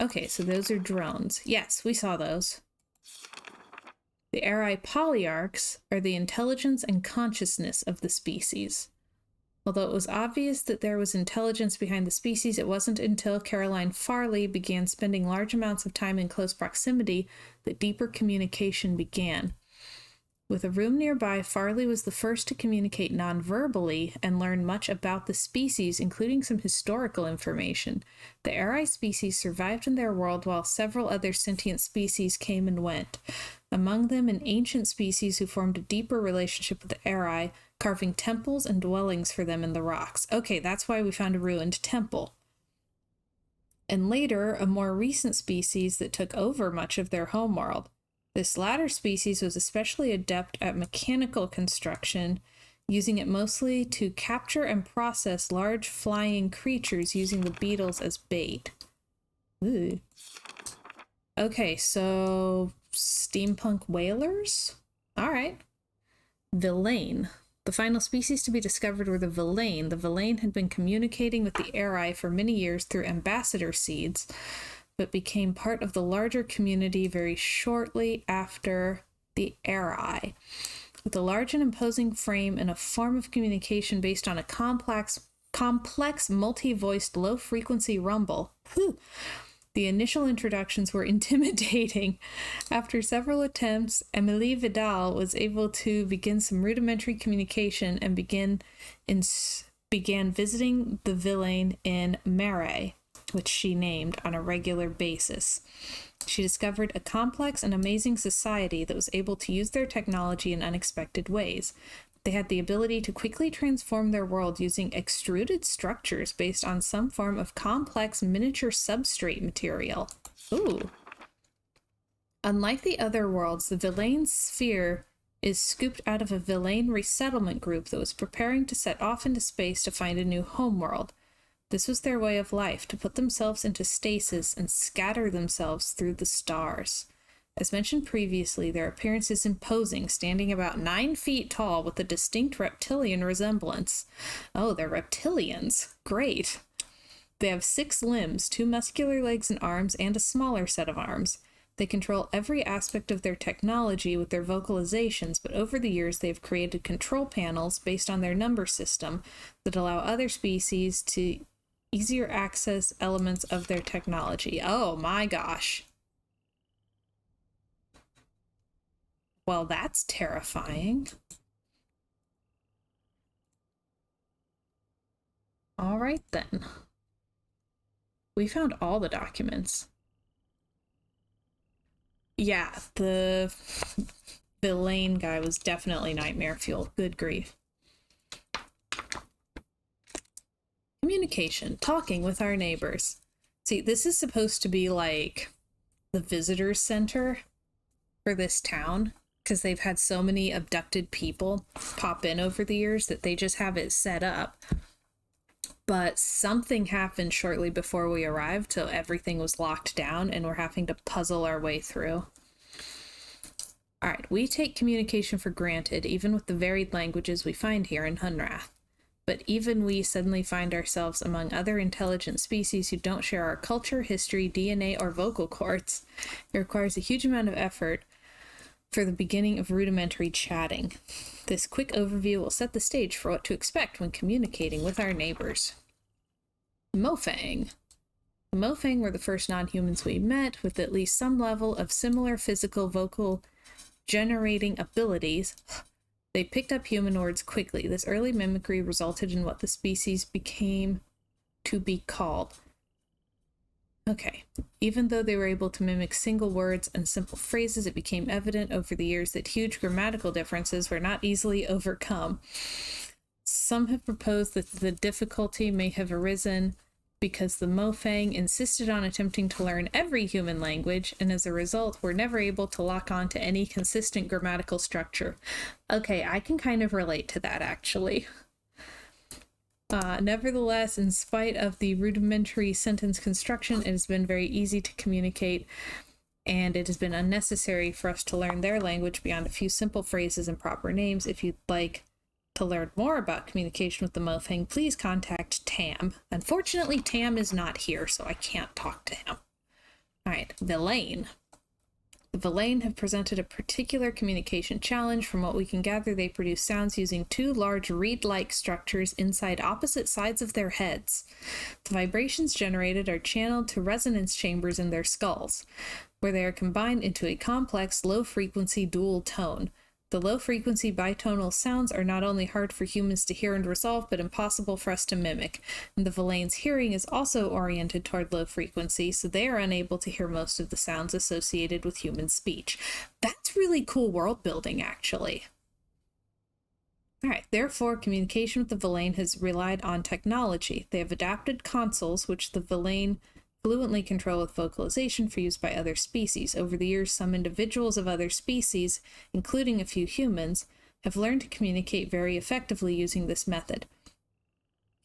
Okay, so those are drones. Yes, we saw those. The Arai polyarchs are the intelligence and consciousness of the species. Although it was obvious that there was intelligence behind the species, it wasn't until Caroline Farley began spending large amounts of time in close proximity that deeper communication began. With a room nearby, Farley was the first to communicate non-verbally and learn much about the species, including some historical information. The Arai species survived in their world while several other sentient species came and went. Among them, an ancient species who formed a deeper relationship with the Arai, carving temples and dwellings for them in the rocks. Okay, that's why we found a ruined temple. And later, a more recent species that took over much of their homeworld. This latter species was especially adept at mechanical construction, using it mostly to capture and process large flying creatures using the beetles as bait. Ooh. Okay, so steampunk whalers? All right. Villain. The final species to be discovered were the Villain. The Villain had been communicating with the Arai for many years through ambassador seeds, but became part of the larger community very shortly after the Arai. With a large and imposing frame and a form of communication based on a complex multi-voiced low-frequency rumble. Whew. The initial introductions were intimidating. After several attempts, Emilie Vidal was able to begin some rudimentary communication and began visiting the Villain in Marais, which she named, on a regular basis. She discovered a complex and amazing society that was able to use their technology in unexpected ways. They had the ability to quickly transform their world using extruded structures based on some form of complex miniature substrate material. Ooh. Unlike the other worlds, the Villain sphere is scooped out of a Villain resettlement group that was preparing to set off into space to find a new homeworld. This was their way of life, to put themselves into stasis and scatter themselves through the stars. As mentioned previously, their appearance is imposing, standing about 9 feet tall with a distinct reptilian resemblance. Oh, they're reptilians. Great. They have 6 limbs, 2 muscular legs and arms, and a smaller set of arms. They control every aspect of their technology with their vocalizations, but over the years they've created control panels based on their number system that allow other species to easier access elements of their technology. Oh my gosh. Well, that's terrifying. All right, then. We found all the documents. Yeah, the Villain guy was definitely nightmare fuel. Good grief. Communication, talking with our neighbors. See, this is supposed to be like the visitor center for this town, because they've had so many abducted people pop in over the years that they just have it set up. But something happened shortly before we arrived, so everything was locked down and we're having to puzzle our way through. All right, we take communication for granted, even with the varied languages we find here in Hunrath. But even we suddenly find ourselves among other intelligent species who don't share our culture, history, DNA, or vocal cords. It requires a huge amount of effort for the beginning of rudimentary chatting. This quick overview will set the stage for what to expect when communicating with our neighbors. Mofang. The Mofang were the first non-humans we met with at least some level of similar physical vocal generating abilities. They picked up human words quickly. This early mimicry resulted in what the species became to be called. Okay. Even though they were able to mimic single words and simple phrases, it became evident over the years that huge grammatical differences were not easily overcome. Some have proposed that the difficulty may have arisen because the Mofang insisted on attempting to learn every human language, and as a result, were never able to lock on to any consistent grammatical structure. Okay, I can kind of relate to that, actually. Nevertheless, in spite of the rudimentary sentence construction, it has been very easy to communicate, and it has been unnecessary for us to learn their language beyond a few simple phrases and proper names. If you'd like to learn more about communication with the Mofang, please contact Tam. Unfortunately, Tam is not here, so I can't talk to him. All right, Villain. The Villain have presented a particular communication challenge. From what we can gather, they produce sounds using two large reed-like structures inside opposite sides of their heads. The vibrations generated are channeled to resonance chambers in their skulls, where they are combined into a complex low-frequency dual tone. The low-frequency bitonal sounds are not only hard for humans to hear and resolve, but impossible for us to mimic. And the Villain's hearing is also oriented toward low frequency, so they are unable to hear most of the sounds associated with human speech. That's really cool world building, actually. Alright, therefore, communication with the Villain has relied on technology. They have adapted consoles, which the Villain fluently control with vocalization for use by other species. Over the years, some individuals of other species, including a few humans, have learned to communicate very effectively using this method.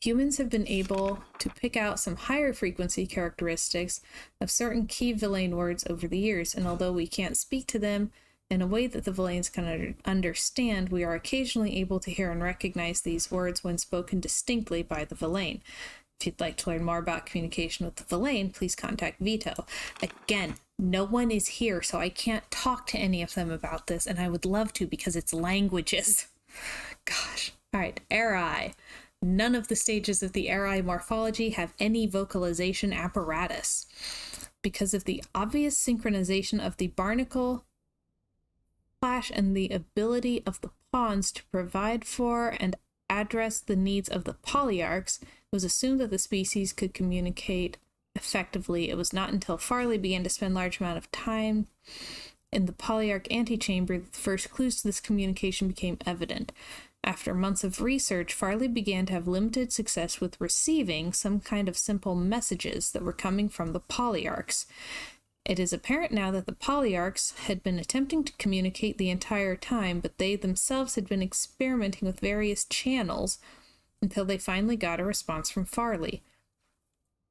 Humans have been able to pick out some higher frequency characteristics of certain key Villain words over the years, and although we can't speak to them in a way that the Villains can understand, we are occasionally able to hear and recognize these words when spoken distinctly by the Villain. If you'd like to learn more about communication with the Villain, please contact Vito. Again, no one is here, so I can't talk to any of them about this, and I would love to because it's languages. Gosh. All right, Eri. None of the stages of the Eri morphology have any vocalization apparatus. Because of the obvious synchronization of the barnacle flash and the ability of the pawns to provide for and address the needs of the polyarchs, it was assumed that the species could communicate effectively. It was not until Farley began to spend large amount of time in the polyarch antechamber that the first clues to this communication became evident. After months of research, Farley began to have limited success with receiving some kind of simple messages that were coming from the polyarchs. It is apparent now that the polyarchs had been attempting to communicate the entire time, but they themselves had been experimenting with various channels until they finally got a response from Farley.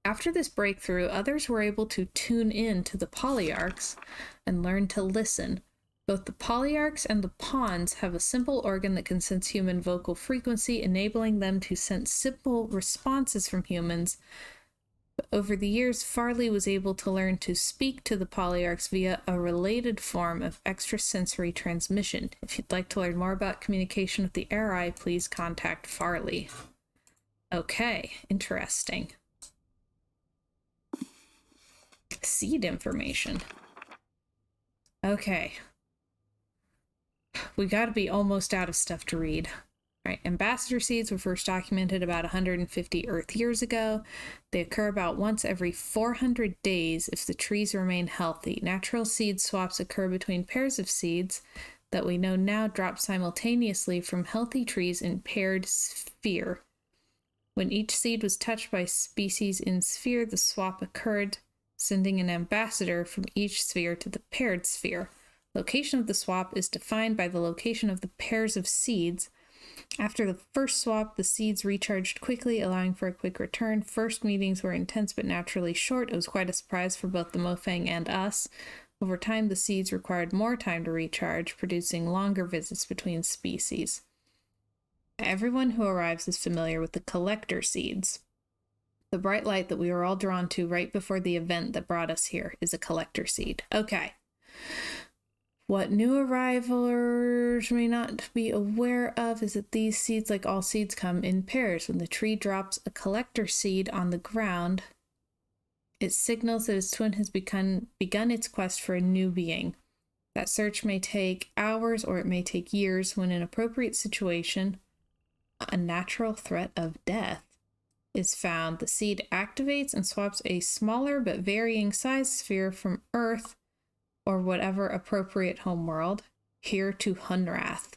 After this breakthrough, others were able to tune in to the polyarchs and learn to listen. Both the polyarchs and the pawns have a simple organ that can sense human vocal frequency, enabling them to sense simple responses from humans. But over the years, Farley was able to learn to speak to the polyarchs via a related form of extrasensory transmission. If you'd like to learn more about communication with the Eri, please contact Farley. Okay, interesting. Seed information. Okay. We gotta be almost out of stuff to read. Right. Ambassador seeds were first documented about 150 Earth years ago. They occur about once every 400 days if the trees remain healthy. Natural seed swaps occur between pairs of seeds that we know now drop simultaneously from healthy trees in paired sphere. When each seed was touched by species in sphere, the swap occurred, sending an ambassador from each sphere to the paired sphere. Location of the swap is defined by the location of the pairs of seeds. After the first swap, the seeds recharged quickly, allowing for a quick return. First meetings were intense but naturally short. It was quite a surprise for both the Mofang and us. Over time, the seeds required more time to recharge, producing longer visits between species. Everyone who arrives is familiar with the collector seeds. The bright light that we were all drawn to right before the event that brought us here is a collector seed. Okay. What new arrivals may not be aware of is that these seeds, like all seeds, come in pairs. When the tree drops a collector seed on the ground, it signals that its twin has begun its quest for a new being. That search may take hours or it may take years. When an appropriate situation, a natural threat of death, is found, the seed activates and swaps a smaller but varying size sphere from Earth or whatever appropriate homeworld, here to Hunrath.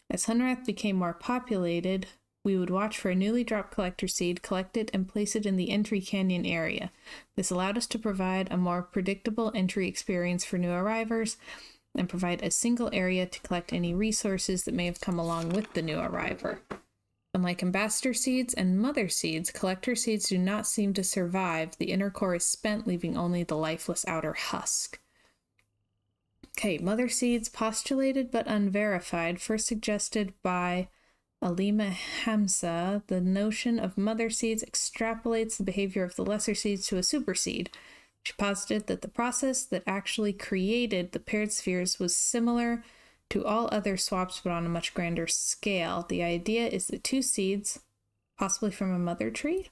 As Hunrath became more populated, we would watch for a newly dropped collector seed, collect it, and place it in the entry canyon area. This allowed us to provide a more predictable entry experience for new arrivers and provide a single area to collect any resources that may have come along with the new arriver. Unlike ambassador seeds and mother seeds, collector seeds do not seem to survive. The inner core is spent, leaving only the lifeless outer husk. Okay, mother seeds, postulated but unverified, first suggested by Alima Hamza. The notion of mother seeds extrapolates the behavior of the lesser seeds to a superseed. She posited that the process that actually created the paired spheres was similar to all other swaps but on a much grander scale. The idea is that two seeds, possibly from a mother tree,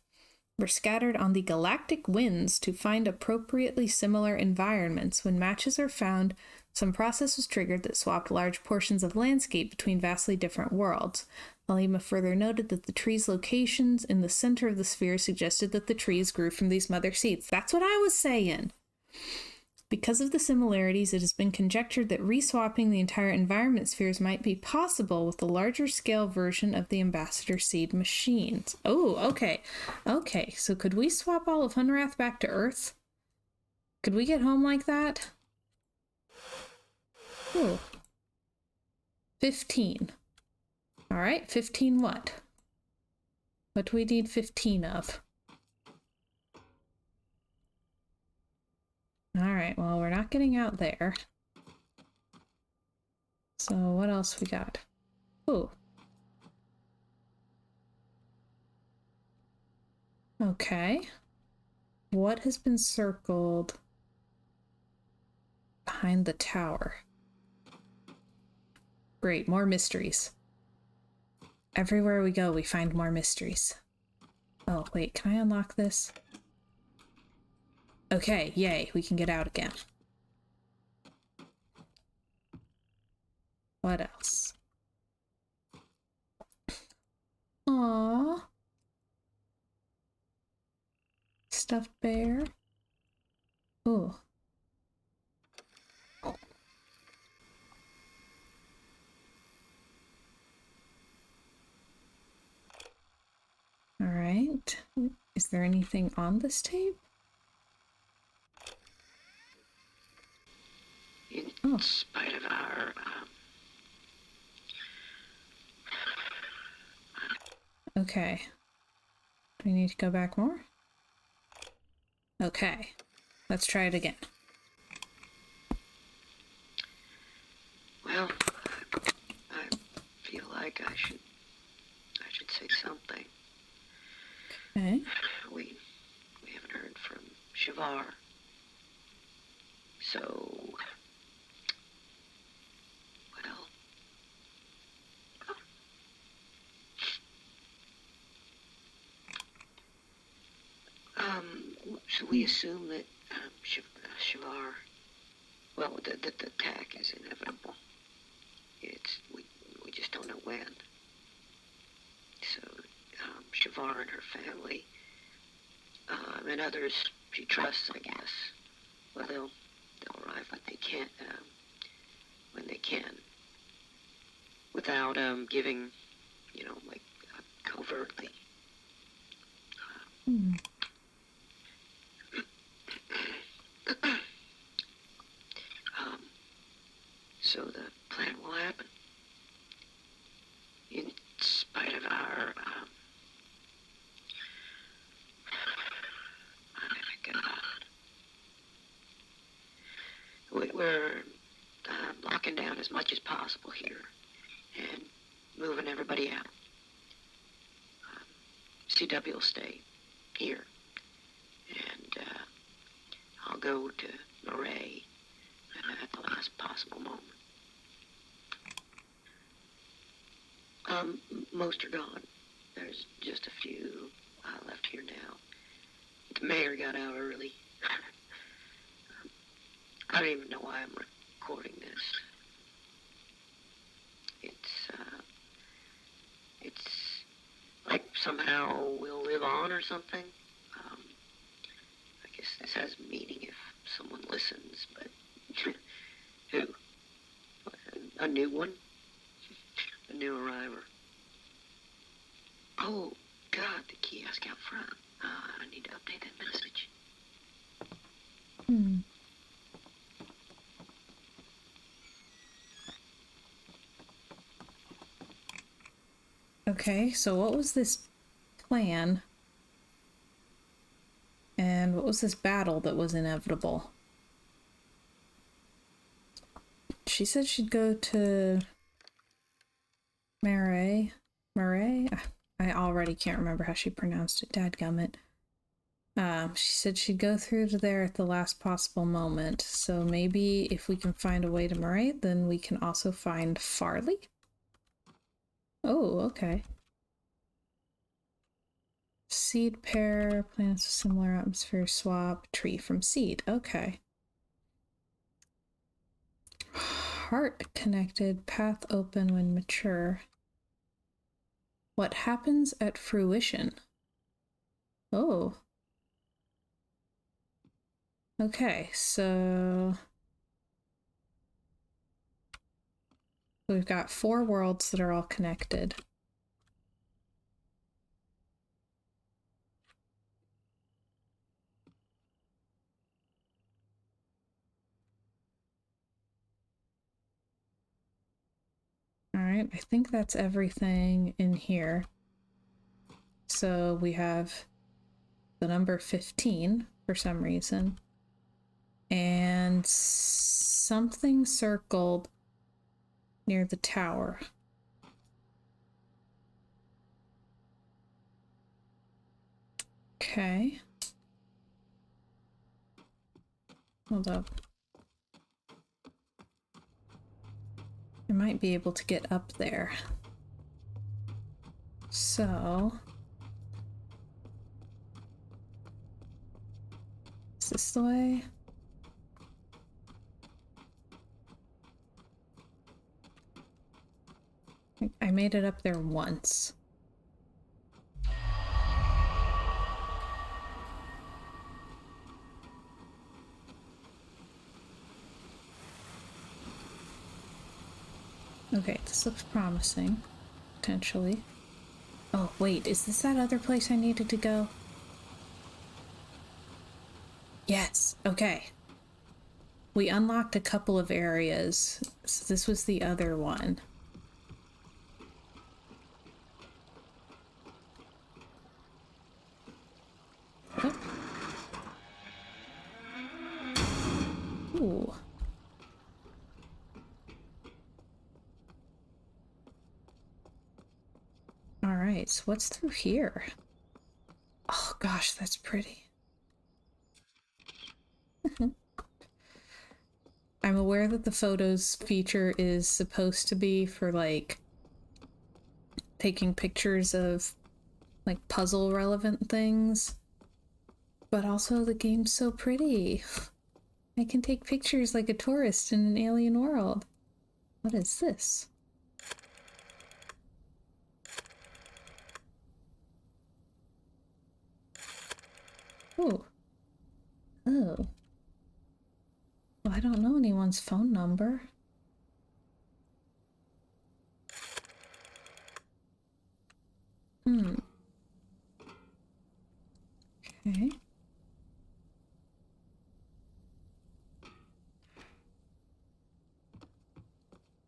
were scattered on the galactic winds to find appropriately similar environments. When matches are found, some process was triggered that swapped large portions of landscape between vastly different worlds. Alima further noted that the trees' locations in the center of the sphere suggested that the trees grew from these mother seeds. That's what I was saying. Because of the similarities, it has been conjectured that reswapping the entire environment spheres might be possible with the larger scale version of the ambassador seed machines. Oh, okay. Okay, so could we swap all of Hunrath back to Earth? Could we get home like that? Ooh. 15. All right, 15 what? What do we need 15 of? All right, well, we're not getting out there. So what else we got? Ooh. Okay. What has been circled behind the tower? Great, more mysteries. Everywhere we go, we find more mysteries. Oh, wait, can I unlock this? Okay, yay, we can get out again. What else? Aww. Stuffed bear. Ooh. All right. Is there anything on this tape? In spite of our Okay. Do we need to go back more? Okay. Let's try it again. well, I feel like I should say something. Okay. We haven't heard from Shavar. So, well, should we assume that Shavar. Well, the attack is inevitable. We just don't know when. So, Shavar and her family, and others she trusts, I guess. Well, they'll arrive when they can, without giving, like covertly. So the plan will happen, in spite of our we're locking down as much as possible here and moving everybody out. CW will stay here, and I'll go to Murray at the last possible moment. Most are gone. There's just a few left here now. The mayor got out early. I don't even know why I'm recording this. It's like somehow we'll live on or something. I guess this has meaning if someone listens, but who? A new one? A new arriver. Oh, God, the kiosk out front. I need to update that message. Okay, so what was this plan? And what was this battle that was inevitable? She said she'd go to Murray. I already can't remember how she pronounced it. Dadgummit. She said she'd go through to there at the last possible moment. So maybe if we can find a way to Murray, then we can also find Farley? Oh, okay. Seed pair, plants with similar atmosphere swap, tree from seed. Okay. Heart connected, path open when mature. What happens at fruition? Oh. Okay, so we've got 4 worlds that are all connected. Alright, I think that's everything in here. So we have the number 15 for some reason. And something circled near the tower. Okay. Hold up. I might be able to get up there. So... is this the way? I made it up there once. Okay, this looks promising. Potentially. Oh, wait, is this that other place I needed to go? Yes, okay. We unlocked a couple of areas, so this was the other one. Oh. Ooh. Alright, so what's through here? Oh gosh, that's pretty. I'm aware that the photos feature is supposed to be for, like, taking pictures of, like, puzzle relevant things. But also the game's so pretty. I can take pictures like a tourist in an alien world. What is this? Oh. Oh. Well, I don't know anyone's phone number. Okay.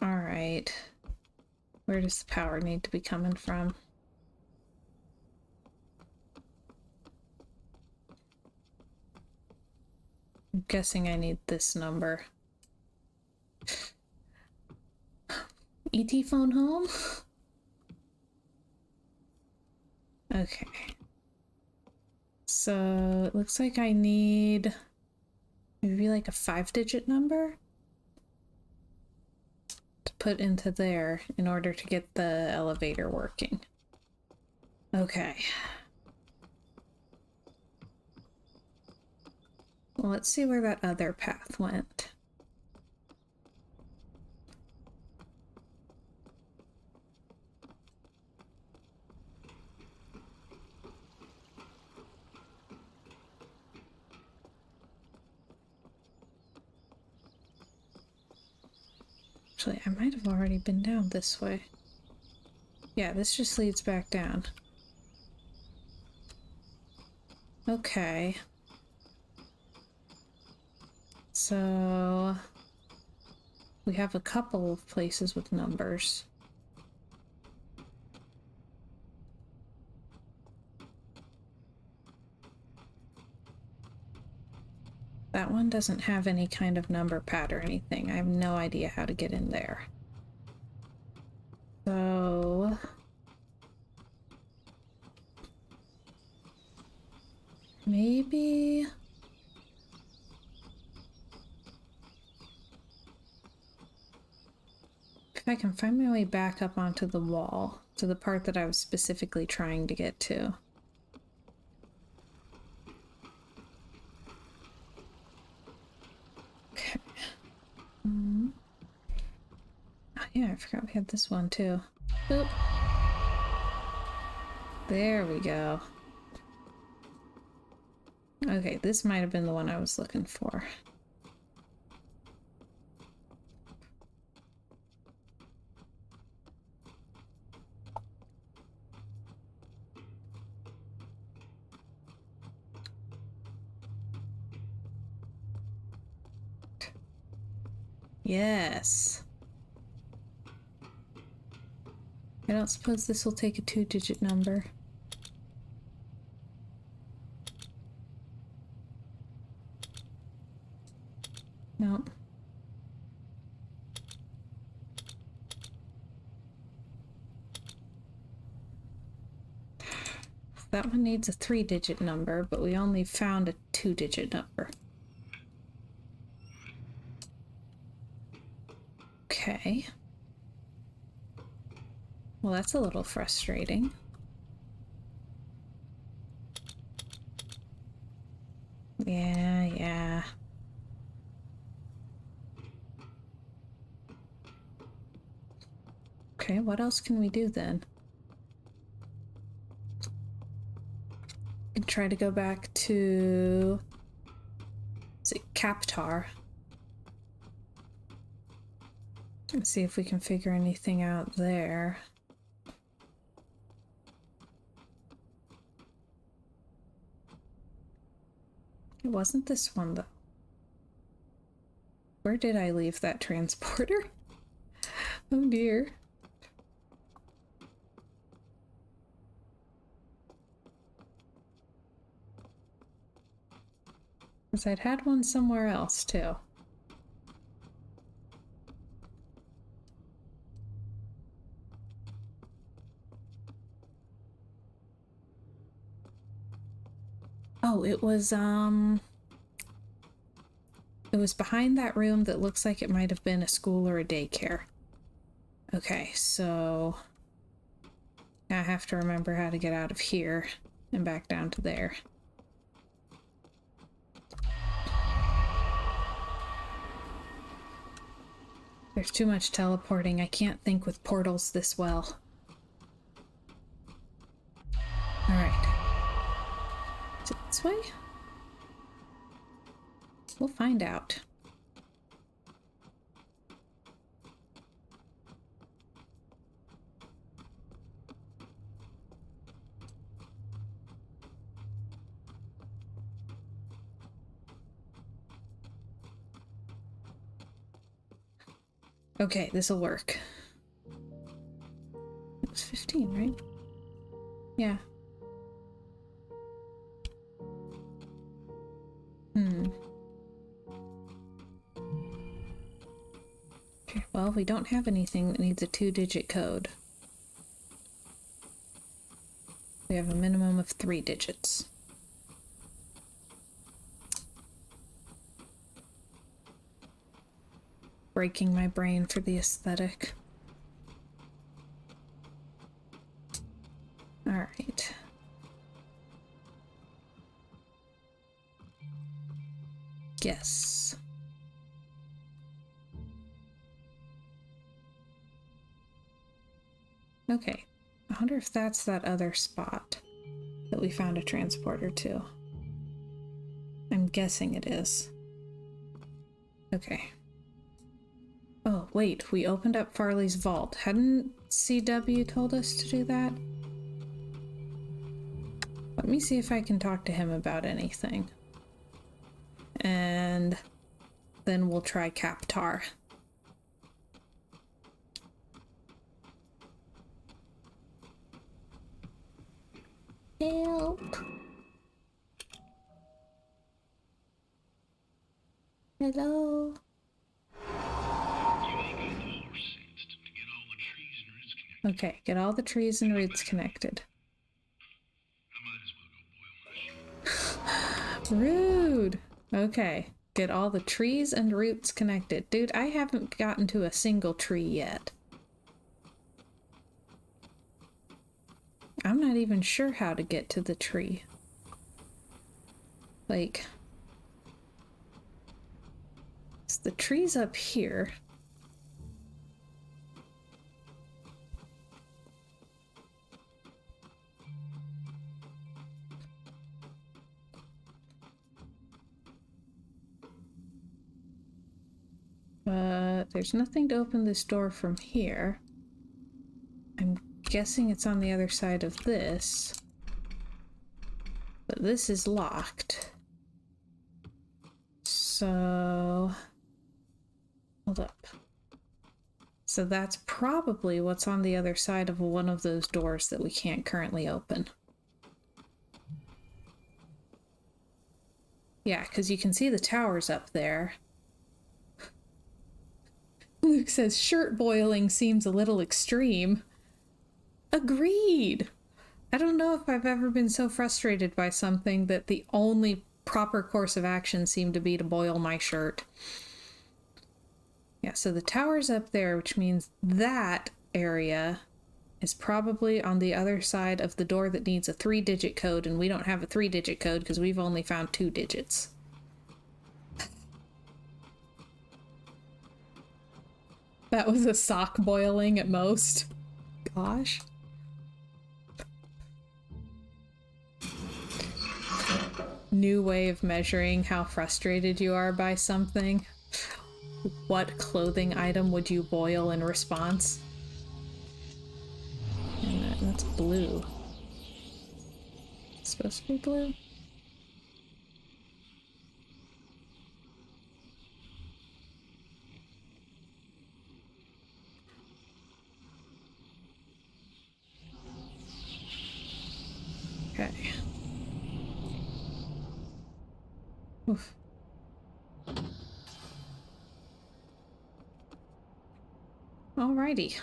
Alright. Where does the power need to be coming from? I'm guessing I need this number. ET phone home? Okay. So it looks like I need maybe like a 5-digit number to put into there in order to get the elevator working. Okay. Well, let's see where that other path went. Actually, I might have already been down this way. Yeah, this just leads back down. Okay. So we have a couple of places with numbers. That one doesn't have any kind of number pad or anything. I have no idea how to get in there. So maybe if I can find my way back up onto the wall to the part that I was specifically trying to get to. Okay. Oh yeah, I forgot we had this one too. Boop. There we go. Okay, this might have been the one I was looking for. Yes. I don't suppose this will take a 2-digit number. Nope. That one needs a 3-digit number, but we only found a 2-digit number. Okay. Well, that's a little frustrating. Yeah. Okay, what else can we do then? We can try to go back to... Is it Kaptar? Let's see if we can figure anything out there. It wasn't this one, though. Where did I leave that transporter? Oh dear. Because I'd had one somewhere else, too. Oh, it was behind that room that looks like it might have been a school or a daycare. Okay, so I have to remember how to get out of here and back down to there. There's too much teleporting. I can't think with portals this well. Alright. Is it this way? We'll find out. Okay, this'll work. It was 15, right? Yeah. Okay, well, we don't have anything that needs a 2-digit code. We have a minimum of 3 digits. Breaking my brain for the aesthetic. Alright. Yes. Okay. I wonder if that's that other spot that we found a transporter to. I'm guessing it is. Okay. Oh, wait, we opened up Farley's vault. Hadn't CW told us to do that? Let me see if I can talk to him about anything. And then we'll try Captar. Help! Hello? Okay, get all the trees and roots connected. Rude! Okay, get all the trees and roots connected. Dude, I haven't gotten to a single tree yet. I'm not even sure how to get to the tree. Like, the tree's up here. But there's nothing to open this door from here. I'm guessing it's on the other side of this. But this is locked. So... hold up. So that's probably what's on the other side of one of those doors that we can't currently open. Yeah, because you can see the towers up there. Luke says, shirt boiling seems a little extreme. Agreed! I don't know if I've ever been so frustrated by something that the only proper course of action seemed to be to boil my shirt. Yeah, so the tower's up there, which means that area is probably on the other side of the door that needs a 3-digit code, and we don't have a 3-digit code because we've only found 2 digits. That was a sock boiling at most. Gosh. New way of measuring how frustrated you are by something. What clothing item would you boil in response? And that's blue. It's supposed to be blue? Okay. Oof. Alrighty.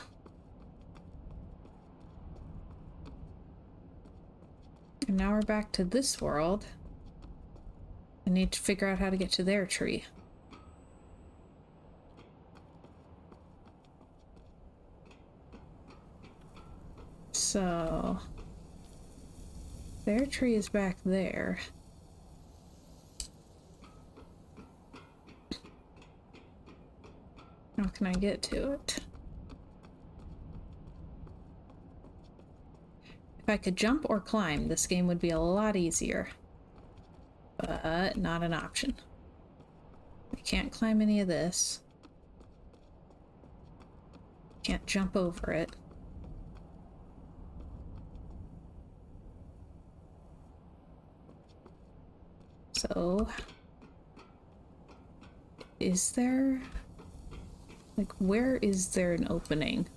And now we're back to this world. I need to figure out how to get to their tree. So... their tree is back there. can I get to it? If I could jump or climb, this game would be a lot easier. But not an option. I can't climb any of this. Can't jump over it. So, is there... like, where is there an opening?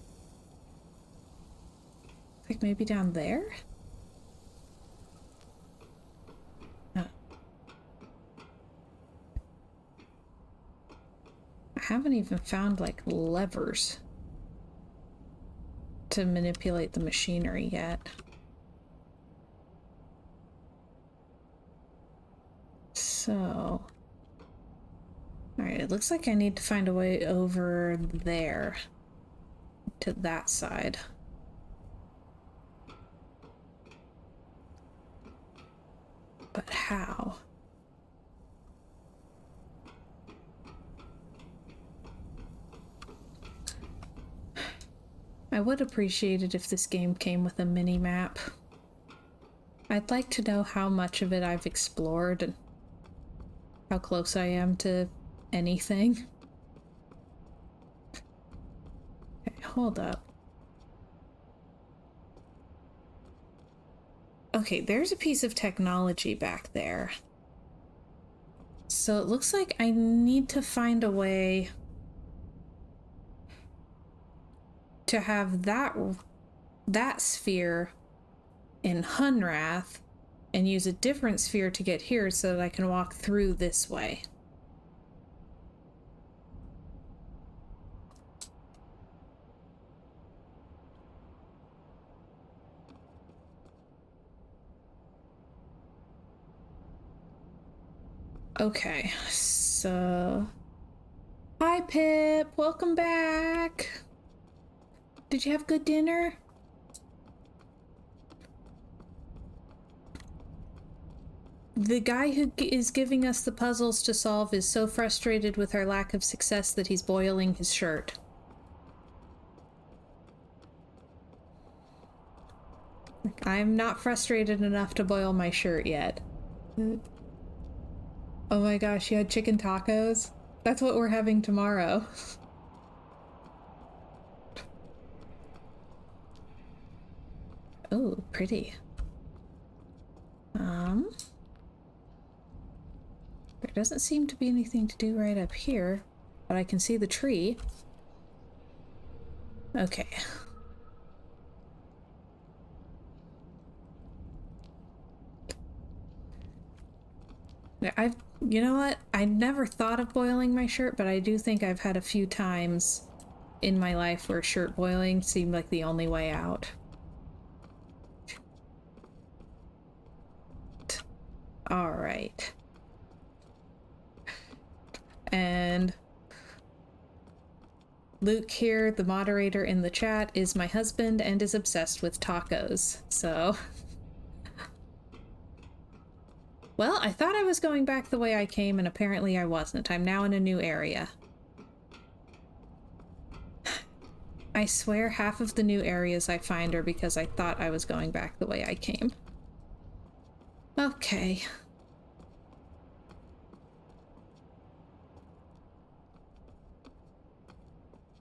Like, maybe down there? No. I haven't even found, like, levers to manipulate the machinery yet. So... alright, it looks like I need to find a way over there. To that side. But how? I would appreciate it if this game came with a mini-map. I'd like to know how much of it I've explored and how close I am to anything. Okay, hold up. Okay, there's a piece of technology back there. So it looks like I need to find a way to have that sphere in Hunrath and use a different sphere to get here so that I can walk through this way. Okay, so... hi, Pip! Welcome back! Did you have good dinner? The guy who is giving us the puzzles to solve is so frustrated with our lack of success that he's boiling his shirt. I'm not frustrated enough to boil my shirt yet. Oh my gosh, you had chicken tacos? That's what we're having tomorrow. Oh, pretty. There doesn't seem to be anything to do right up here, but I can see the tree. Okay. You know what? I never thought of boiling my shirt, but I do think I've had a few times in my life where shirt boiling seemed like the only way out. All right. And Luke here, the moderator in the chat, is my husband and is obsessed with tacos, so... well, I thought I was going back the way I came, and apparently I wasn't. I'm now in a new area. I swear half of the new areas I find are because I thought I was going back the way I came. Okay.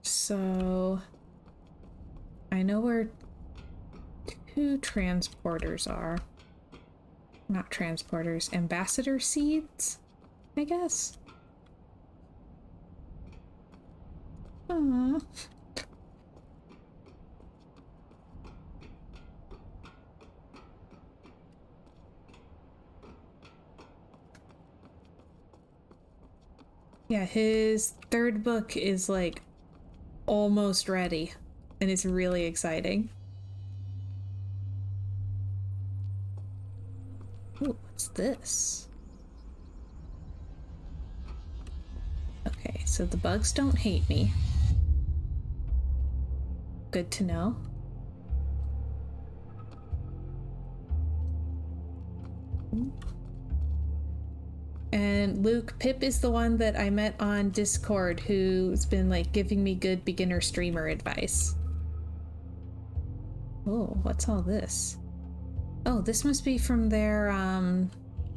So... I know where 2 transporters are. Not transporters, ambassador seeds, I guess. Aww. Yeah, his 3rd book is like almost ready, and it's really exciting. Ooh, what's this? Okay, so the bugs don't hate me. Good to know. And Luke, Pip is the one that I met on Discord who's been like giving me good beginner streamer advice. Oh, what's all this? Oh, this must be from their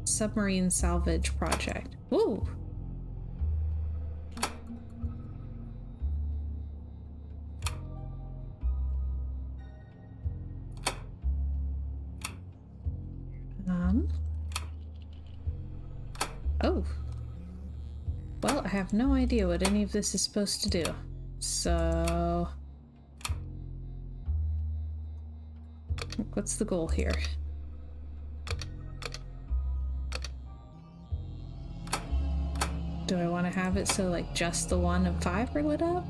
submarine salvage project. Ooh. Oh. Well, I have no idea what any of this is supposed to do. So... what's the goal here? Do I want to have it so like just the 1 and 5 are lit up?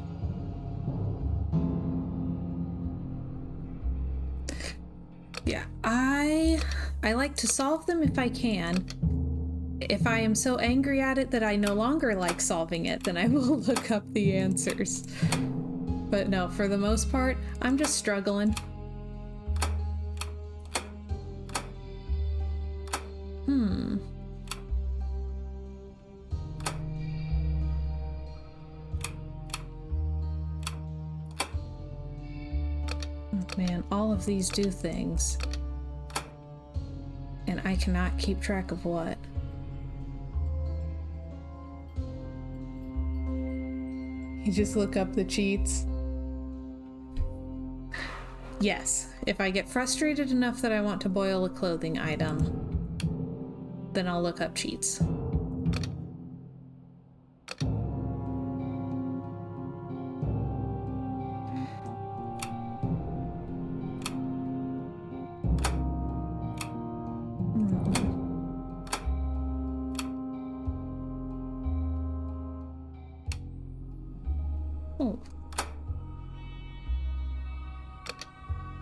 Yeah, I like to solve them if I can. If I am so angry at it that I no longer like solving it, then I will look up the answers. But no, for the most part, I'm just struggling. Oh, man, all of these do things. And I cannot keep track of what. You just look up the cheats. Yes, if I get frustrated enough that I want to boil a clothing item, then I'll look up cheats. Oh.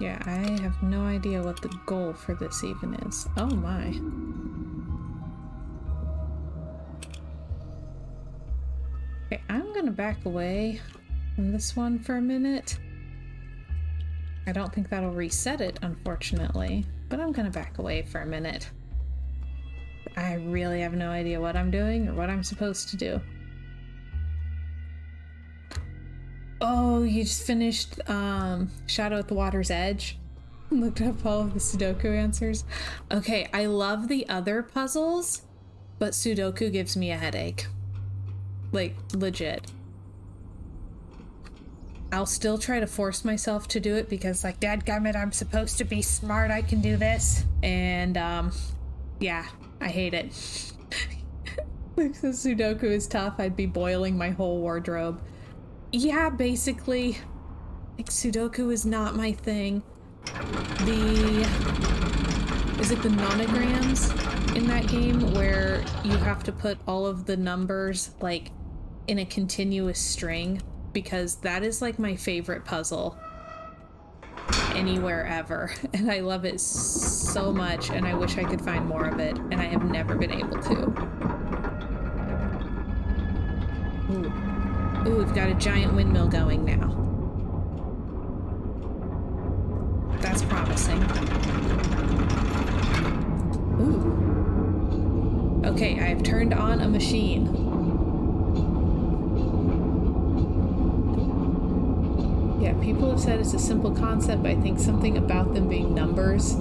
Yeah, I have no idea what the goal for this even is. Oh my. Okay, I'm gonna back away from this one for a minute. I don't think that'll reset it, unfortunately, but I'm gonna back away for a minute. I really have no idea what I'm doing or what I'm supposed to do. Oh, you just finished Shadow at the Water's Edge? Looked up all of the Sudoku answers. Okay, I love the other puzzles, but Sudoku gives me a headache. Like, legit. I'll still try to force myself to do it because, like, dadgummit, I'm supposed to be smart, I can do this. And, yeah, I hate it. If the Sudoku is tough, I'd be boiling my whole wardrobe. Yeah, basically. Like, Sudoku is not my thing. Is it the nonograms in that game where you have to put all of the numbers, like, in a continuous string? Because that is, like, my favorite puzzle anywhere ever. And I love it so much, and I wish I could find more of it, and I have never been able to. Ooh. Ooh, we've got a giant windmill going now. That's promising. Ooh. Okay, I have turned on a machine. Yeah, people have said it's a simple concept, but I think something about them being numbers,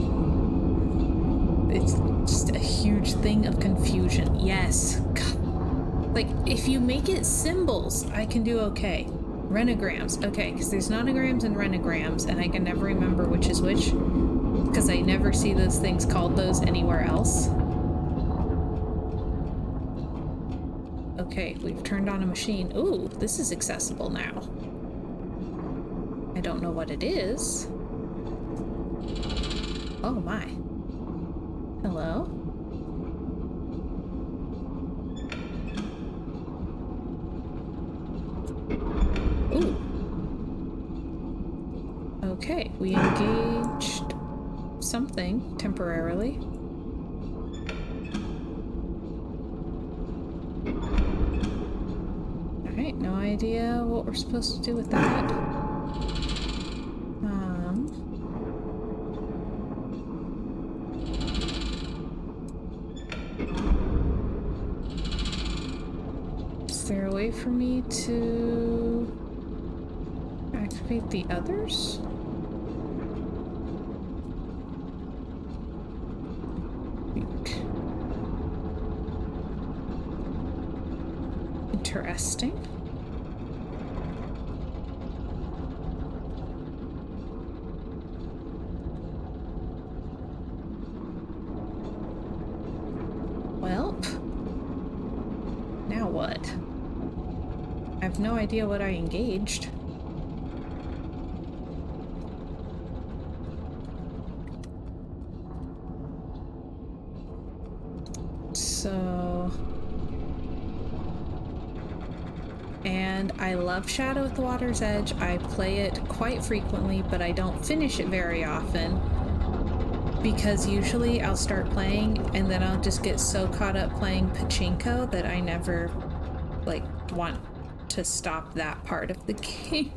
it's just a huge thing of confusion. Yes. God. Like, if you make it symbols, I can do okay. Renograms, okay, because there's nonograms and renograms, and I can never remember which is which, because I never see those things called those anywhere else. Okay, we've turned on a machine. Ooh, this is accessible now. I don't know what it is. Oh my. Hello? Ooh. Okay, we engaged something temporarily. Alright, no idea what we're supposed to do with that. way for me to activate the others? Interesting. Well, now what? I have no idea what I engaged. So... And I love Shadow at the Water's Edge. I play it quite frequently, but I don't finish it very often. Because usually I'll start playing and then I'll just get so caught up playing pachinko that I never, like, want to stop that part of the game.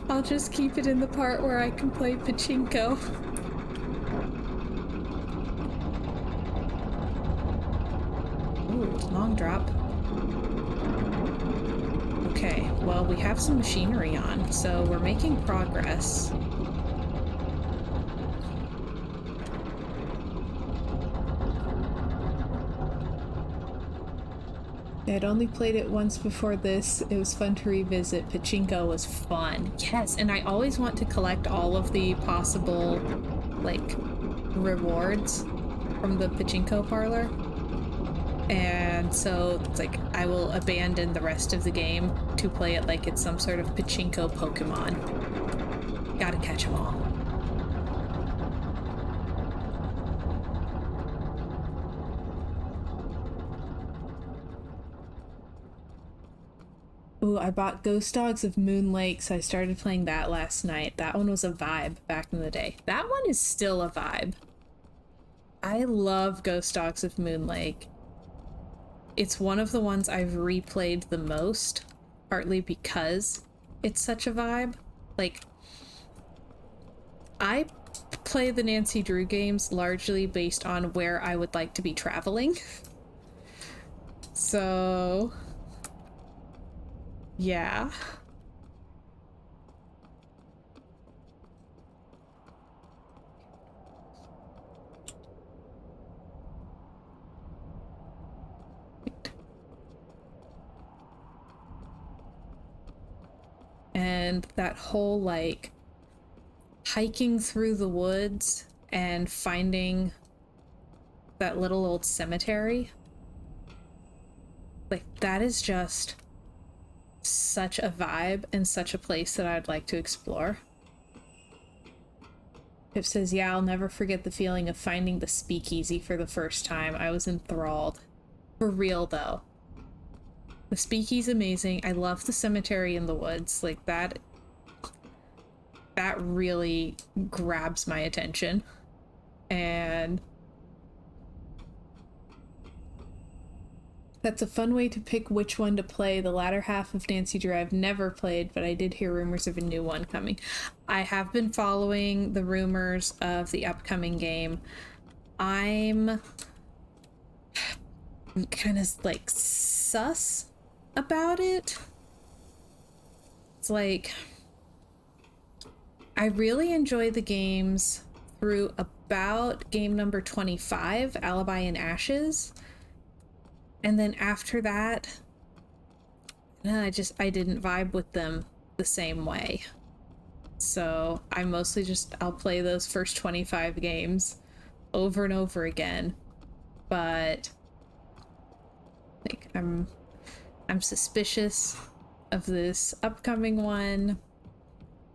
I'll just keep it in the part where I can play pachinko. Ooh, long drop. Okay, well, we have some machinery on, so we're making progress. I'd only played it once before this. It was fun to revisit. Pachinko was fun. Yes, and I always want to collect all of the possible, like, rewards from the pachinko parlor. And so it's like I will abandon the rest of the game to play it like it's some sort of pachinko Pokemon. Gotta catch them all. Ooh, I bought Ghost Dogs of Moon Lake, so I started playing that last night. That one was a vibe back in the day. That one is still a vibe. I love Ghost Dogs of Moon Lake. It's one of the ones I've replayed the most, partly because it's such a vibe. Like, I play the Nancy Drew games largely based on where I would like to be traveling. So, yeah. And that whole, like, hiking through the woods and finding that little old cemetery, like, that is just such a vibe and such a place that I'd like to explore. Pip says, yeah, I'll never forget the feeling of finding the speakeasy for the first time. I was enthralled. For real, though. The speakeasy's amazing. I love the cemetery in the woods. Like, that really grabs my attention. And that's a fun way to pick which one to play. The latter half of Nancy Drew I've never played, but I did hear rumors of a new one coming. I have been following the rumors of the upcoming game. I'm kind of, like, sus about it. It's like, I really enjoy the games through about game number 25, Alibi and Ashes. And then after that, I didn't vibe with them the same way. So I mostly I'll play those first 25 games over and over again. But, like, I'm suspicious of this upcoming one,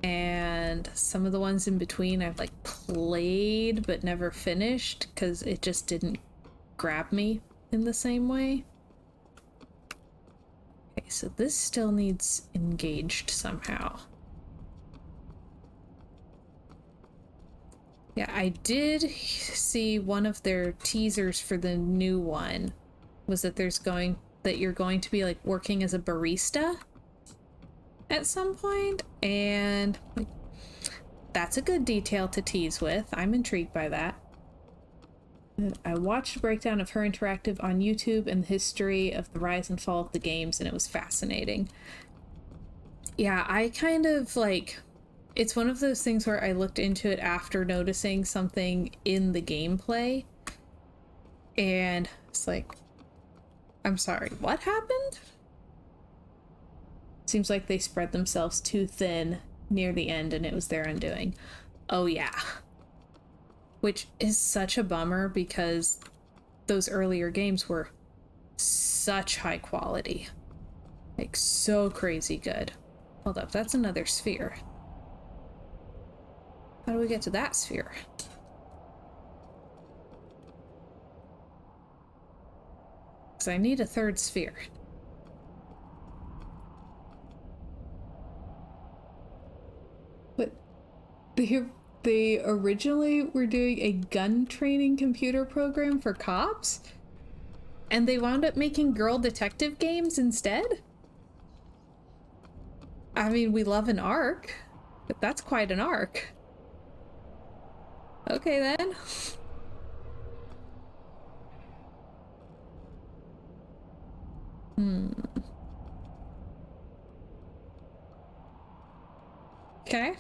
and some of the ones in between I've, like, played but never finished because it just didn't grab me in the same way. Okay, so this still needs engaged somehow. Yeah, I did see one of their teasers for the new one was that you're going to be, like, working as a barista at some point, and, like, that's a good detail to tease with. I'm intrigued by that. I watched a breakdown of Her Interactive on YouTube and the history of the rise and fall of the games, and it was fascinating. Yeah, I kind of like... It's one of those things where I looked into it after noticing something in the gameplay, and it's like, I'm sorry, what happened? Seems like they spread themselves too thin near the end, and it was their undoing. Oh yeah. Which is such a bummer, because those earlier games were such high quality. Like, so crazy good. Hold up, that's another sphere. How do we get to that sphere? Because I need a third sphere. But they originally were doing a gun training computer program for cops, and they wound up making girl detective games instead? I mean, we love an arc, but that's quite an arc. Okay then. Okay.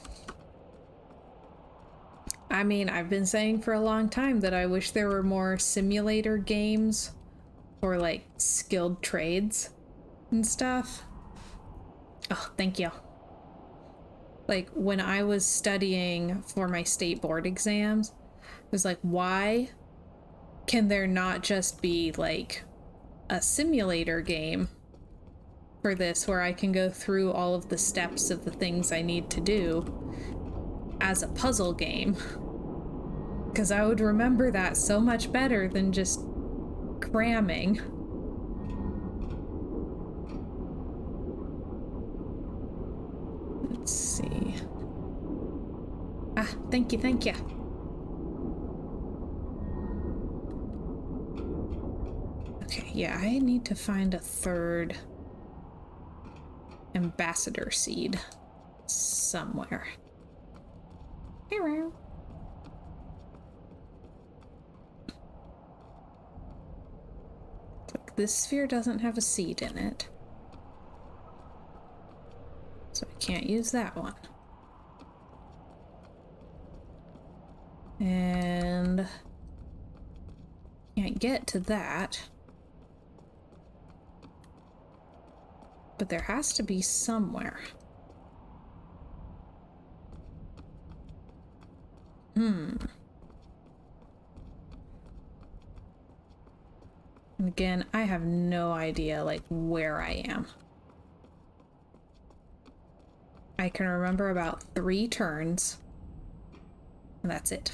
I mean, I've been saying for a long time that I wish there were more simulator games or like skilled trades and stuff. Oh, thank you. Like, when I was studying for my state board exams, it was like, why can there not just be like a simulator game for this where I can go through all of the steps of the things I need to do as a puzzle game? Because I would remember that so much better than just cramming. Let's see. Ah, thank you, thank you. Okay, yeah, I need to find a third ambassador seed somewhere. Look, this sphere doesn't have a seed in it, so I can't use that one. And can't get to that. But there has to be somewhere. And again, I have no idea, like, where I am. I can remember about 3 turns, and that's it.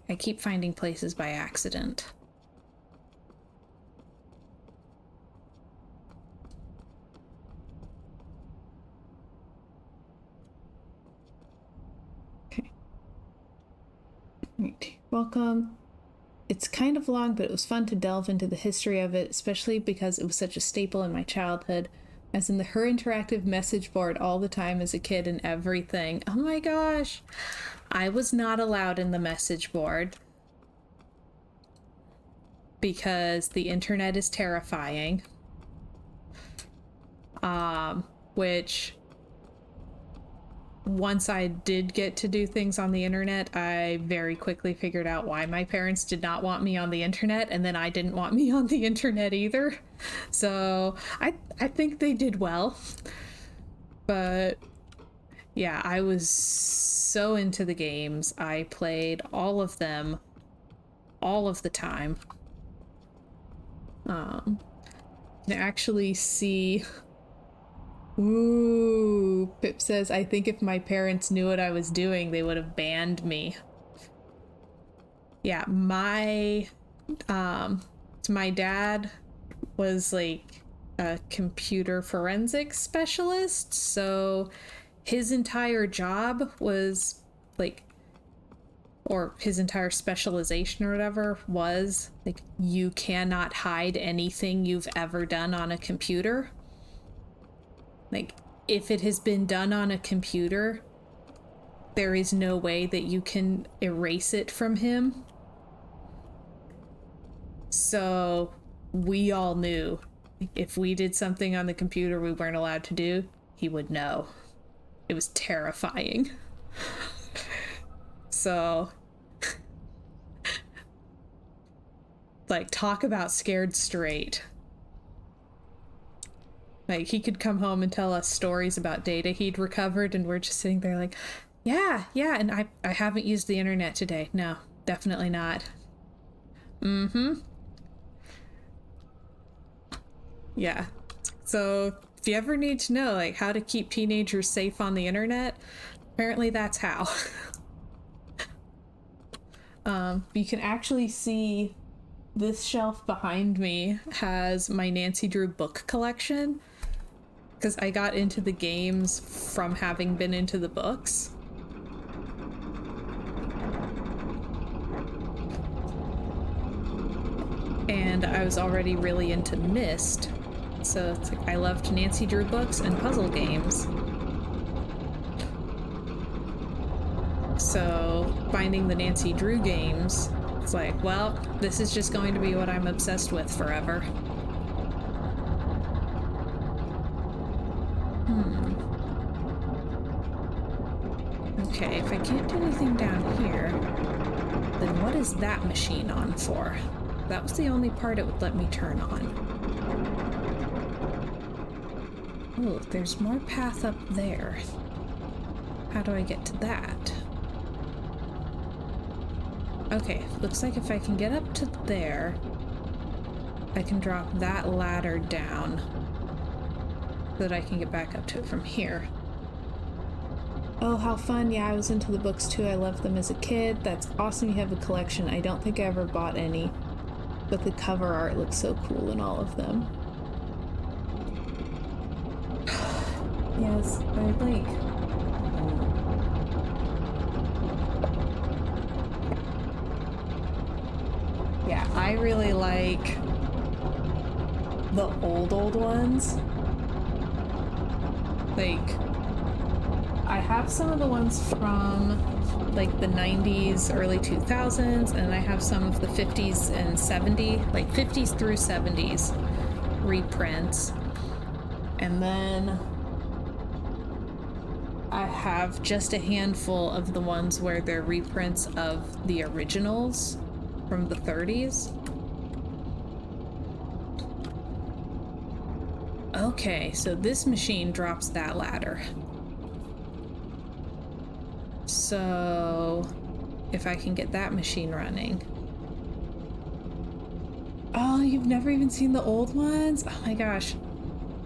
I keep finding places by accident. Okay. Right. Welcome. It's kind of long, but it was fun to delve into the history of it, especially because it was such a staple in my childhood. I was in the Her Interactive message board all the time as a kid and everything. Oh my gosh! I was not allowed in the message board because the internet is terrifying. Which, once I did get to do things on the internet, I very quickly figured out why my parents did not want me on the internet, and then I didn't want me on the internet either. So I think they did well. But yeah, I was so into the games. I played all of them all of the time. You can actually see... Ooh, Pip says, I think if my parents knew what I was doing, they would have banned me. Yeah, my dad was like a computer forensics specialist, so his entire job was like, or his entire specialization or whatever was like, you cannot hide anything you've ever done on a computer. Like, if it has been done on a computer, there is no way that you can erase it from him. So we all knew if we did something on the computer we weren't allowed to do, he would know. It was terrifying. So, like, talk about scared straight. Like, he could come home and tell us stories about data he'd recovered, and we're just sitting there like, yeah, and I haven't used the internet today. No, definitely not. Yeah. So, if you ever need to know, like, how to keep teenagers safe on the internet, apparently that's how. You can actually see this shelf behind me has my Nancy Drew book collection, because I got into the games from having been into the books. And I was already really into Myst, so it's like I loved Nancy Drew books and puzzle games. So finding the Nancy Drew games, it's like, well, this is just going to be what I'm obsessed with forever. Okay, if I can't do anything down here, then what is that machine on for? That was the only part it would let me turn on. Oh, there's more path up there. How do I get to that? Okay, looks like if I can get up to there, I can drop that ladder down so that I can get back up to it from here. Oh, how fun. Yeah, I was into the books too. I loved them as a kid. That's awesome you have a collection. I don't think I ever bought any, but the cover art looks so cool in all of them. Yes, I like. Yeah, I really like the old ones. Like, I have some of the ones from like the 90s, early 2000s, and I have some of the 50s and 70s, like 50s through 70s reprints. And then I have just a handful of the ones where they're reprints of the originals from the 30s. Okay, so this machine drops that ladder. So, if I can get that machine running. Oh, you've never even seen the old ones? Oh my gosh.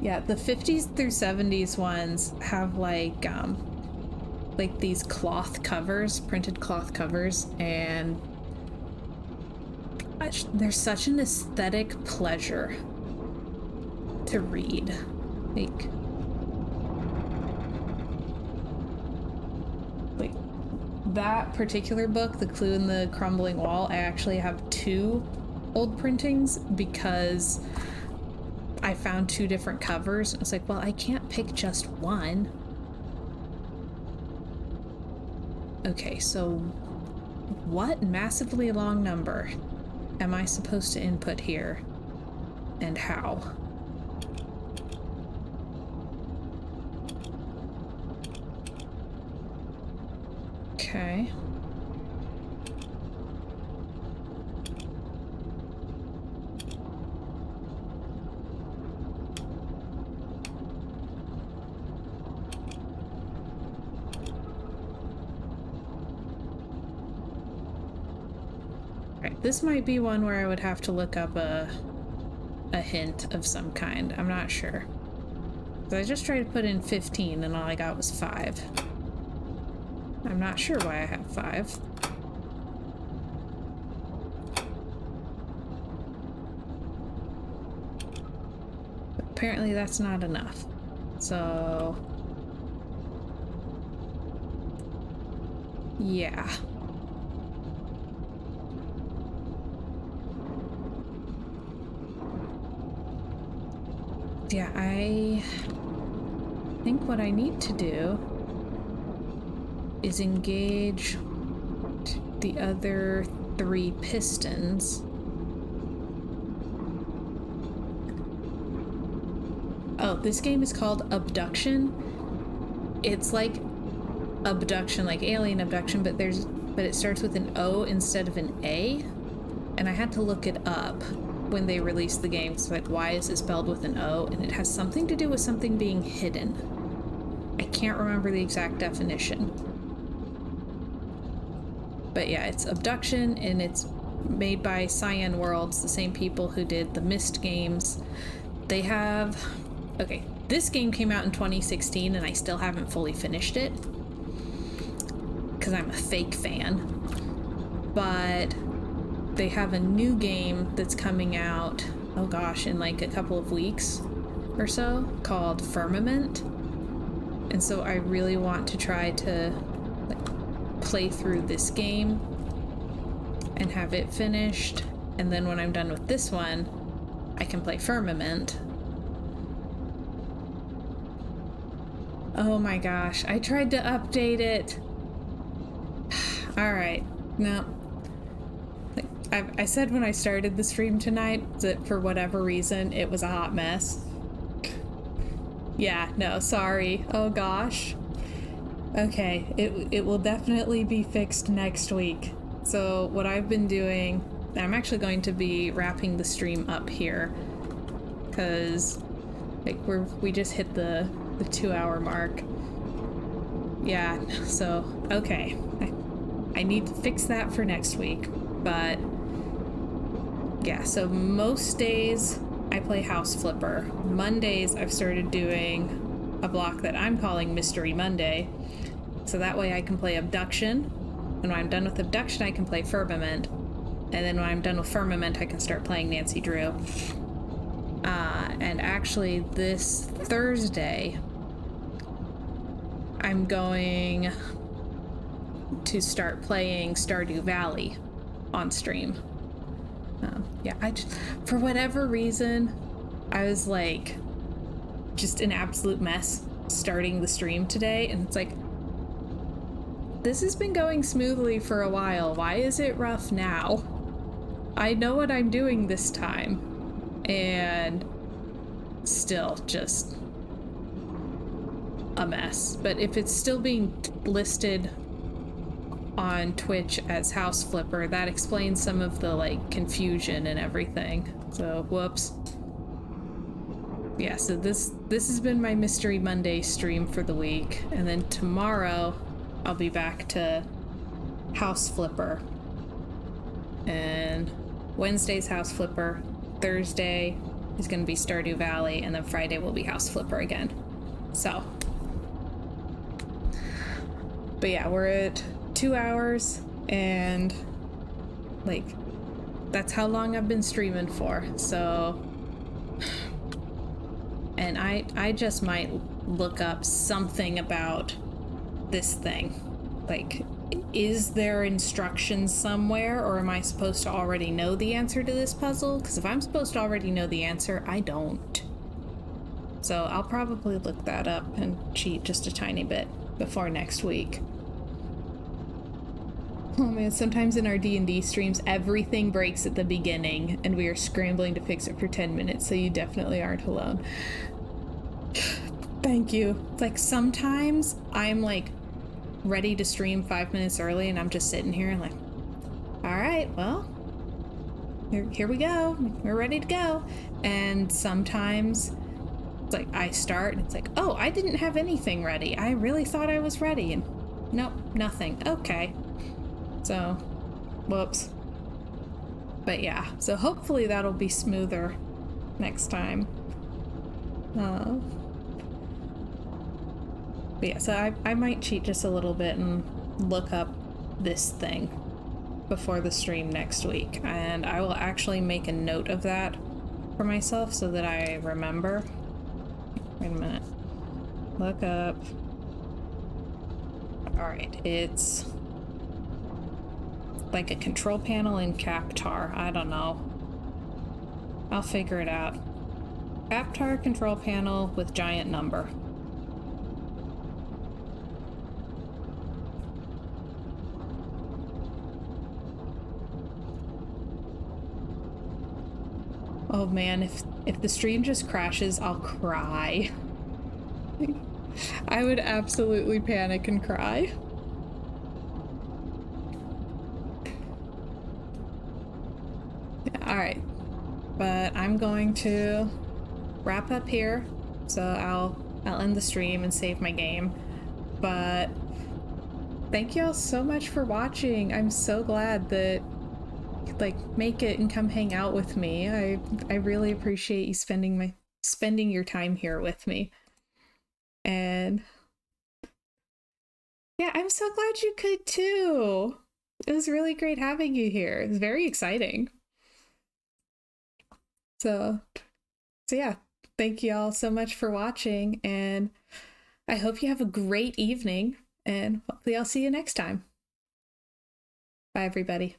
Yeah, the 50s through 70s ones have like these cloth covers, printed cloth covers, and gosh, they're such an aesthetic pleasure to read. Like that particular book, The Clue in the Crumbling Wall, I actually have 2 old printings because I found 2 different covers. I was like, well, I can't pick just one. Okay, so what massively long number am I supposed to input here, and how? Okay. Right, this might be one where I would have to look up a hint of some kind. I'm not sure. So I just tried to put in 15 and all I got was 5. I'm not sure why I have 5. But apparently that's not enough. So... yeah. Yeah, I think what I need to do is engage the other 3 pistons. Oh, this game is called Abduction. It's like abduction, like alien abduction, but it starts with an O instead of an A. And I had to look it up when they released the game. So like, why is it spelled with an O? And it has something to do with something being hidden. I can't remember the exact definition. But yeah, it's Abduction, and it's made by Cyan Worlds, the same people who did the Myst games. They have... Okay, this game came out in 2016, and I still haven't fully finished it. Because I'm a fake fan. But they have a new game that's coming out, oh gosh, in like a couple of weeks or so, called Firmament. And so I really want to try to play through this game and have it finished, and then when I'm done with this one I can play Firmament. Oh my gosh, I tried to update it. Alright, no. I said when I started the stream tonight that for whatever reason it was a hot mess. Yeah, no, sorry. Oh gosh. Okay, it will definitely be fixed next week. So what I've been doing, I'm actually going to be wrapping the stream up here, because like we just hit the 2-hour mark. Yeah, so okay, I need to fix that for next week. But yeah, so most days I play House Flipper. Mondays I've started doing a block that I'm calling Mystery Monday. So that way I can play Abduction, and when I'm done with Abduction I can play Firmament, and then when I'm done with Firmament I can start playing Nancy Drew. And actually this Thursday I'm going to start playing Stardew Valley on stream. Yeah, for whatever reason I was like just an absolute mess starting the stream today, and it's like, this has been going smoothly for a while. Why is it rough now? I know what I'm doing this time. And still just a mess. But if it's still being listed on Twitch as House Flipper, that explains some of the like confusion and everything. So whoops. Yeah, so this has been my Mystery Monday stream for the week, and then tomorrow I'll be back to House Flipper, and Wednesday's House Flipper, Thursday is going to be Stardew Valley, and then Friday will be House Flipper again. So, but yeah, we're at 2 hours, and like that's how long I've been streaming for. So, and I just might look up something about this thing. Like, is there instructions somewhere, or am I supposed to already know the answer to this puzzle? Because if I'm supposed to already know the answer, I don't. So I'll probably look that up and cheat just a tiny bit before next week. Oh man, sometimes in our D&D streams, everything breaks at the beginning, and we are scrambling to fix it for 10 minutes, so you definitely aren't alone. Thank you. Like, sometimes I'm like ready to stream 5 minutes early, and I'm just sitting here and like, all right, well, here we go. We're ready to go. And sometimes it's like I start and it's like, oh, I didn't have anything ready. I really thought I was ready, and nope, nothing. Okay. So, whoops. But yeah, so hopefully that'll be smoother next time. But yeah, so I might cheat just a little bit and look up this thing before the stream next week. And I will actually make a note of that for myself so that I remember. Wait a minute. Look up. Alright, it's like a control panel in Captar. I don't know. I'll figure it out. Captar control panel with giant number. Oh man, if the stream just crashes, I'll cry. I would absolutely panic and cry. Yeah, all right. But I'm going to wrap up here. So I'll end the stream and save my game. But thank you all so much for watching. I'm so glad that you could, like, make it and come hang out with me. I really appreciate you spending your time here with me. And yeah, I'm so glad you could too. It was really great having you here. It was very exciting. So yeah, thank you all so much for watching, and I hope you have a great evening, and hopefully I'll see you next time. Bye, everybody.